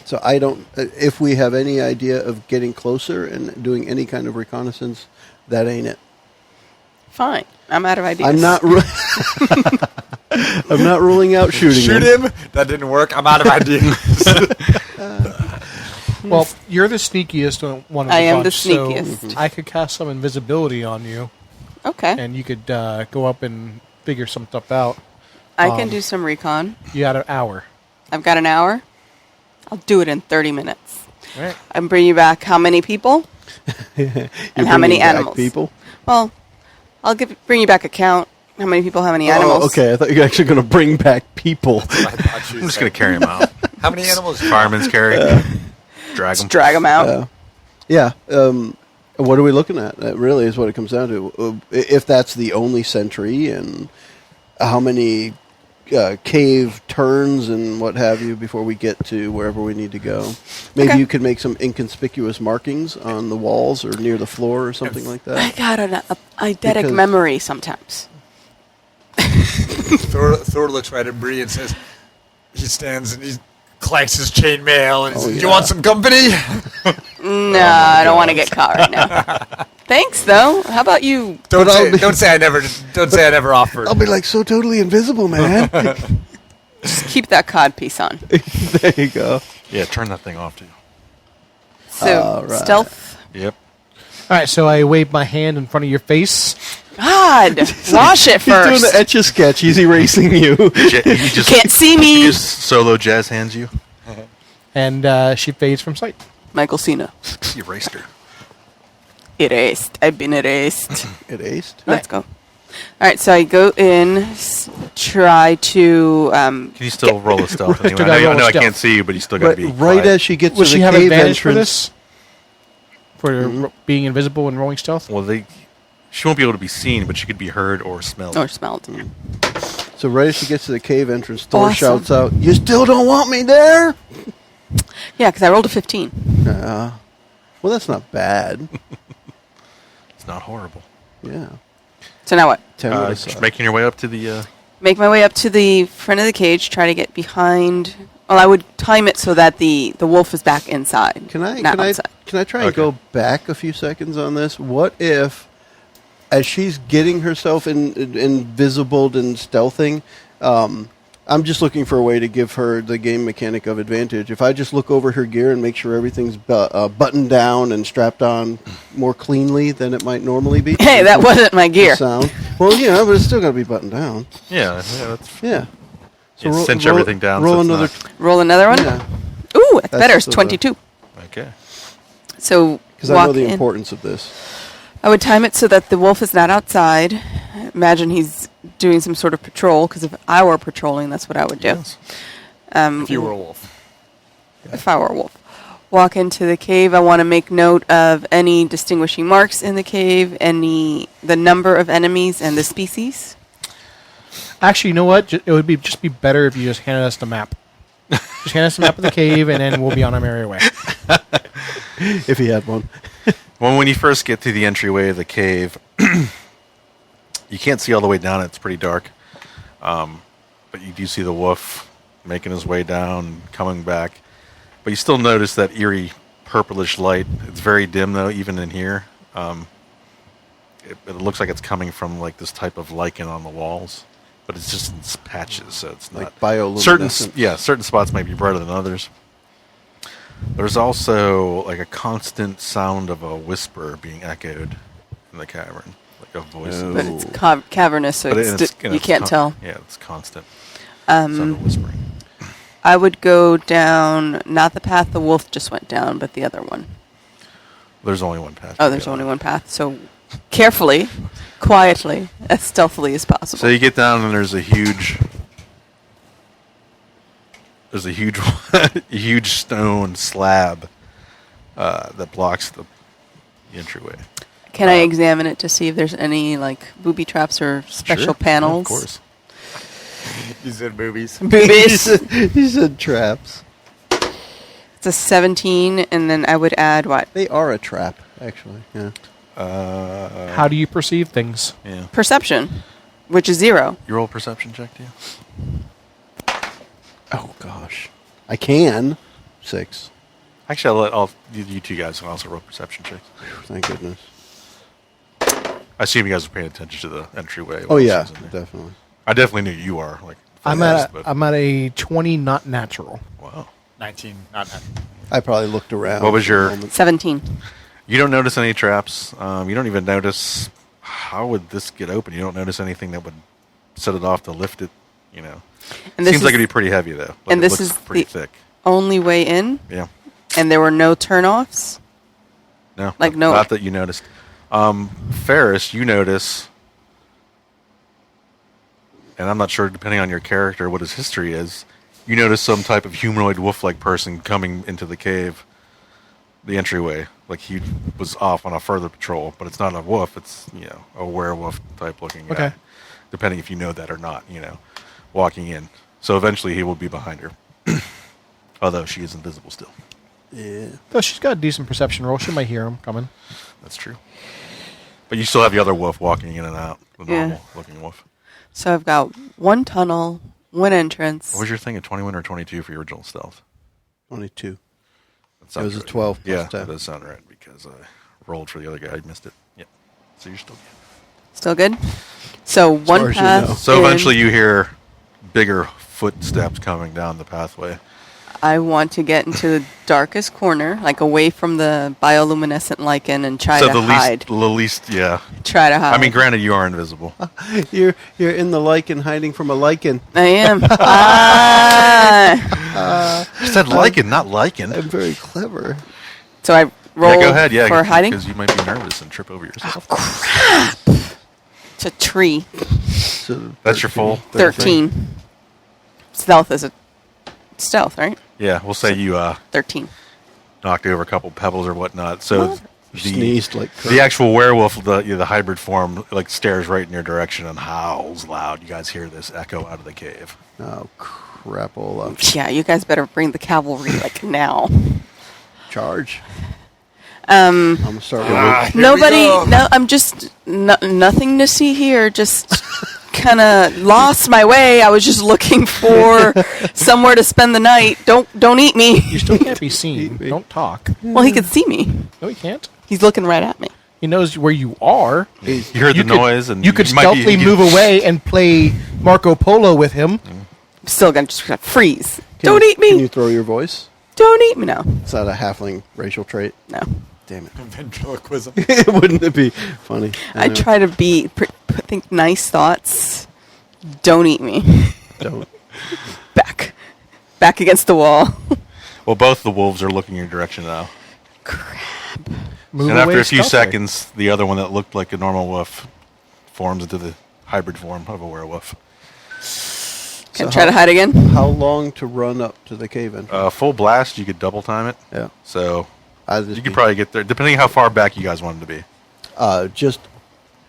So I don't. If we have any idea of getting closer and doing any kind of reconnaissance, that ain't it. Fine. I'm out of ideas. I'm not. I'm not ruling out shooting Shoot him. him. That didn't work. I'm out of ideas. Well, you're the sneakiest one of the I am the bunch, so sneakiest. I could cast some invisibility on you, Okay. and you could go up and figure some stuff out. I can do some recon. You had an hour. I've got an hour. I'll do it in 30 minutes. All right. I'm bringing you back how many people? You're And how many bringing back animals? People. Well, bring you back a count. How many people, how many animals? Oh, okay. I thought you were actually going to bring back people. I'm just going to carry him out. How many animals? Fireman's carry. Drag Just them. drag them out. Yeah. What are we looking at? That really is what it comes down to. If that's the only sentry, and how many cave turns and what have you before we get to wherever we need to go. Maybe you could make some inconspicuous markings on the walls or near the floor or something like I that. got an eidetic Because- memory sometimes. Thor looks right at Bree and says, he stands and he clanks his chainmail and says, yeah. "You want some company?" No, I don't want to get caught right now. Thanks, though. How about you? Don't say I never offered. I'll be like so totally invisible, man. Just keep that cod piece on. There you go. Yeah, turn that thing off too. So, All right. stealth. Yep. All right, so I wave my hand in front of your face. God, wash it He's doing first. the Etch-a-Sketch. He's erasing you. He just Can't see me. He just solo jazz hands you. And she fades from sight. Michael Cena. You erased her. Erased. I've been erased. Erased. Let's go. All right, so I go in, try to. Can you still roll a stealth? Still Anyway? gotta I roll know I stealth. can't see you, but you still got to Right, be right quiet. as she gets Will to she the have cave advantage for entrance. this? For being invisible and rolling stealth? Well, she won't be able to be seen, but she could be heard or smelled. Or smelled. So right as she gets to the cave entrance, Thor Awesome. shouts out, "You still don't want me there?" Yeah, because I rolled a 15. Well, that's not bad. It's not horrible. Yeah. So now what? 10 would have Just sucked. making your way up to the. Make my way up to the front of the cage, try to get behind. Well, I would time it so that the wolf is back inside. Can I outside. try and Okay. go back a few seconds on this? What if, as she's getting herself invisibled and stealthing, I'm just looking for a way to give her the game mechanic of advantage. If I just look over her gear and make sure everything's buttoned down and strapped on more cleanly than it might normally be. Hey, that wasn't my gear. Sound. Well, yeah, but it's still got to be buttoned down. Yeah, that's. Yeah. You cinch everything down. Roll so it's another. not- Roll another one. Yeah. Ooh, that's That's better. It's so the- 22. Okay. So Because I walk know the in. importance of this. I would time it so that the wolf is not outside. Imagine he's doing some sort of patrol, because if I were patrolling, that's what I would do. Yes. If you were a wolf. If I were a wolf. Walk into the cave. I want to make note of any distinguishing marks in the cave, the number of enemies, and the species. Actually, you know what? It would just be better if you just handed us the map. Just hand us the map of the cave, and then we'll be on our merry way. If he had one. Well, when you first get to the entryway of the cave, you can't see all the way down. It's pretty dark. But you do see the wolf making his way down, coming back. But you still notice that eerie purplish light. It's very dim, though, even in here. It looks like it's coming from like this type of lichen on the walls. But it's just in patches, so it's not... Like bioluminescent. certain spots might be brighter than others. There's also like a constant sound of a whisper being echoed in the cavern, like a voice. But it's cavernous, so you can't tell. Yeah, it's constant. Sound of whispering. I would go down, not the path the wolf just went down, but the other one. There's only one path. Oh, to there's go. only one path. So carefully, quietly, as stealthily as possible. So you get down and there's a huge huge stone slab that blocks the entryway. Can I examine it to see if there's any like booby traps or special Sure. panels? Yeah, of course. You said boobies. Boobies. He said traps. It's a 17, and then I would add what? They are a trap, actually. Yeah. How do you perceive things? Yeah. Perception, which is 0. You roll a perception check, do you? Oh gosh, I can 6. Actually, I'll let all you two guys can also roll perception checks. Thank goodness. I assume you guys are paying attention to the entryway. Oh while yeah, she's in there. definitely. I definitely knew you are. Like, I'm at a 20, not natural. wow. 19, not 9. I probably looked around. What was for a your- moment. 17. You don't notice any traps. You don't even notice how would this get open. You don't notice anything that would set it off to lift it. You know, And this seems like is it'd be pretty heavy though. Like and it this looks is pretty the- thick. only way in, Yeah. and there were no turnoffs. No, Like no- not that you noticed. Ferris, you notice, and I'm not sure, depending on your character, what his history is. You notice some type of humanoid wolf-like person coming into the cave, the entryway. Like he was off on a further patrol, but it's not a wolf. It's a werewolf type looking guy. Okay. Depending if you know that or not. Walking in. So eventually he will be behind her. Although she is invisible still. Yeah. Though she's got a decent perception roll. She might hear him coming. That's true. But you still have the other wolf walking in and out. The Yeah. normal looking wolf. So I've got one tunnel, one entrance. What was your thing? A 21 or 22 for your original stealth? 22. That It sounds was a right. 12 plus Yeah, 10. that does sound right because I rolled for the other guy. I missed it. Yep. So you're still good. Still good? So one far as you path. know. So in. eventually you hear bigger footsteps coming down the pathway. I want to get into the darkest corner, like away from the bioluminescent lichen, and try So to the hide. least, yeah. Try to hide. I mean, granted, you are invisible. You're in the lichen, hiding from a lichen. I am. You said lichen, not lichen. I'm very clever. So I roll Yeah, go ahead. Yeah, for hiding. because you might be nervous and trip over yourself. It's a tree. So That's your full 13. Stealth is a stealth, right? Yeah, we'll say you 13. knocked over a couple pebbles or whatnot. So Sneezed like the actual werewolf, the hybrid form, like stares right in your direction and howls loud. You guys hear this echo out of the cave. Oh, crapola. Yeah, you guys better bring the cavalry like now. Charge. I'm going to start with Nobody. No, I'm just nothing to see here. Just kind of lost my way. I was just looking for somewhere to spend the night. Don't eat me. You still can't be seen. Don't talk. Well, he can see me. No, he can't. He's looking right at me. He knows where you are. You heard the noise, and you could might be- stealthily move away and play Marco Polo with him. I'm still gonna just freeze. Can Don't you- eat me. Can you throw your voice? Don't eat me. No. Is that a halfling racial trait? No. Damn it. Ventriloquism. Wouldn't it be funny? I try to think nice thoughts. Don't eat me. Don't. Back against the wall. Well, both the wolves are looking your direction now. Move And after away a few stealthily. seconds, the other one that looked like a normal wolf forms into the hybrid form of a werewolf. Can I So try to hide again? How long to run up to the cave entrance? Full blast, you could double time it. Yeah. So I'd just you could be- probably get there, depending how far back you guys wanted to be. just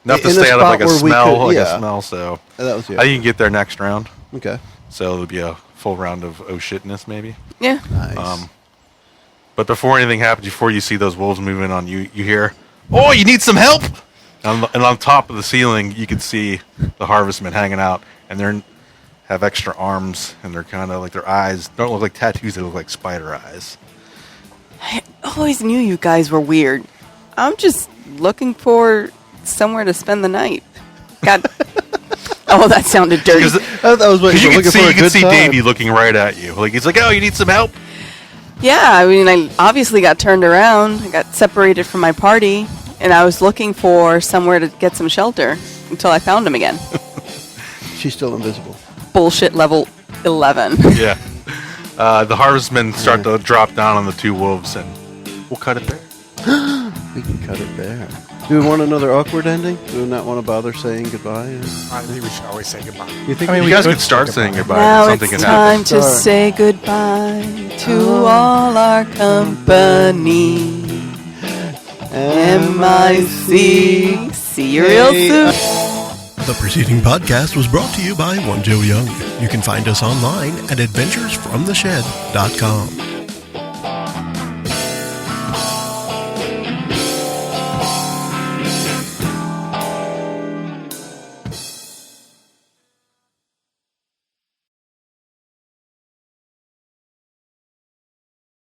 Enough to in a stay out of spot like a where we smell, could- yeah. So that was I think you can get there next round. Okay. So it'll be a full round of oh shitness maybe. Yeah. Nice. But before anything happens, before you see those wolves moving on, you hear, "Oh, you need some help!" And on top of the ceiling, you can see the harvestmen hanging out, and they have extra arms, and they're kind of like their eyes don't look like tattoos; they look like spider eyes. I always knew you guys were weird. I'm just looking for somewhere to spend the night. God. Oh, that sounded dirty. I was waiting You for can looking see, for a you can good see time. Davey looking right at you. Like he's like, "Oh, you need some help." Yeah, I mean, I obviously got turned around. I got separated from my party, and I was looking for somewhere to get some shelter until I found him again. She's still invisible. Bullshit level 11. Yeah. The harvestmen start to drop down on the two wolves, and we'll cut it there. We can cut it there. Do we want another awkward ending? Do we not want to bother saying goodbye? I think we should always say goodbye. You think I mean, You we guys could could start say saying goodbye. Now and something it's can time happen. to Sorry. say goodbye to all our company. MIC. See you real soon. The preceding podcast was brought to you by One Joe Young. You can find us online at adventuresfromtheshed.com.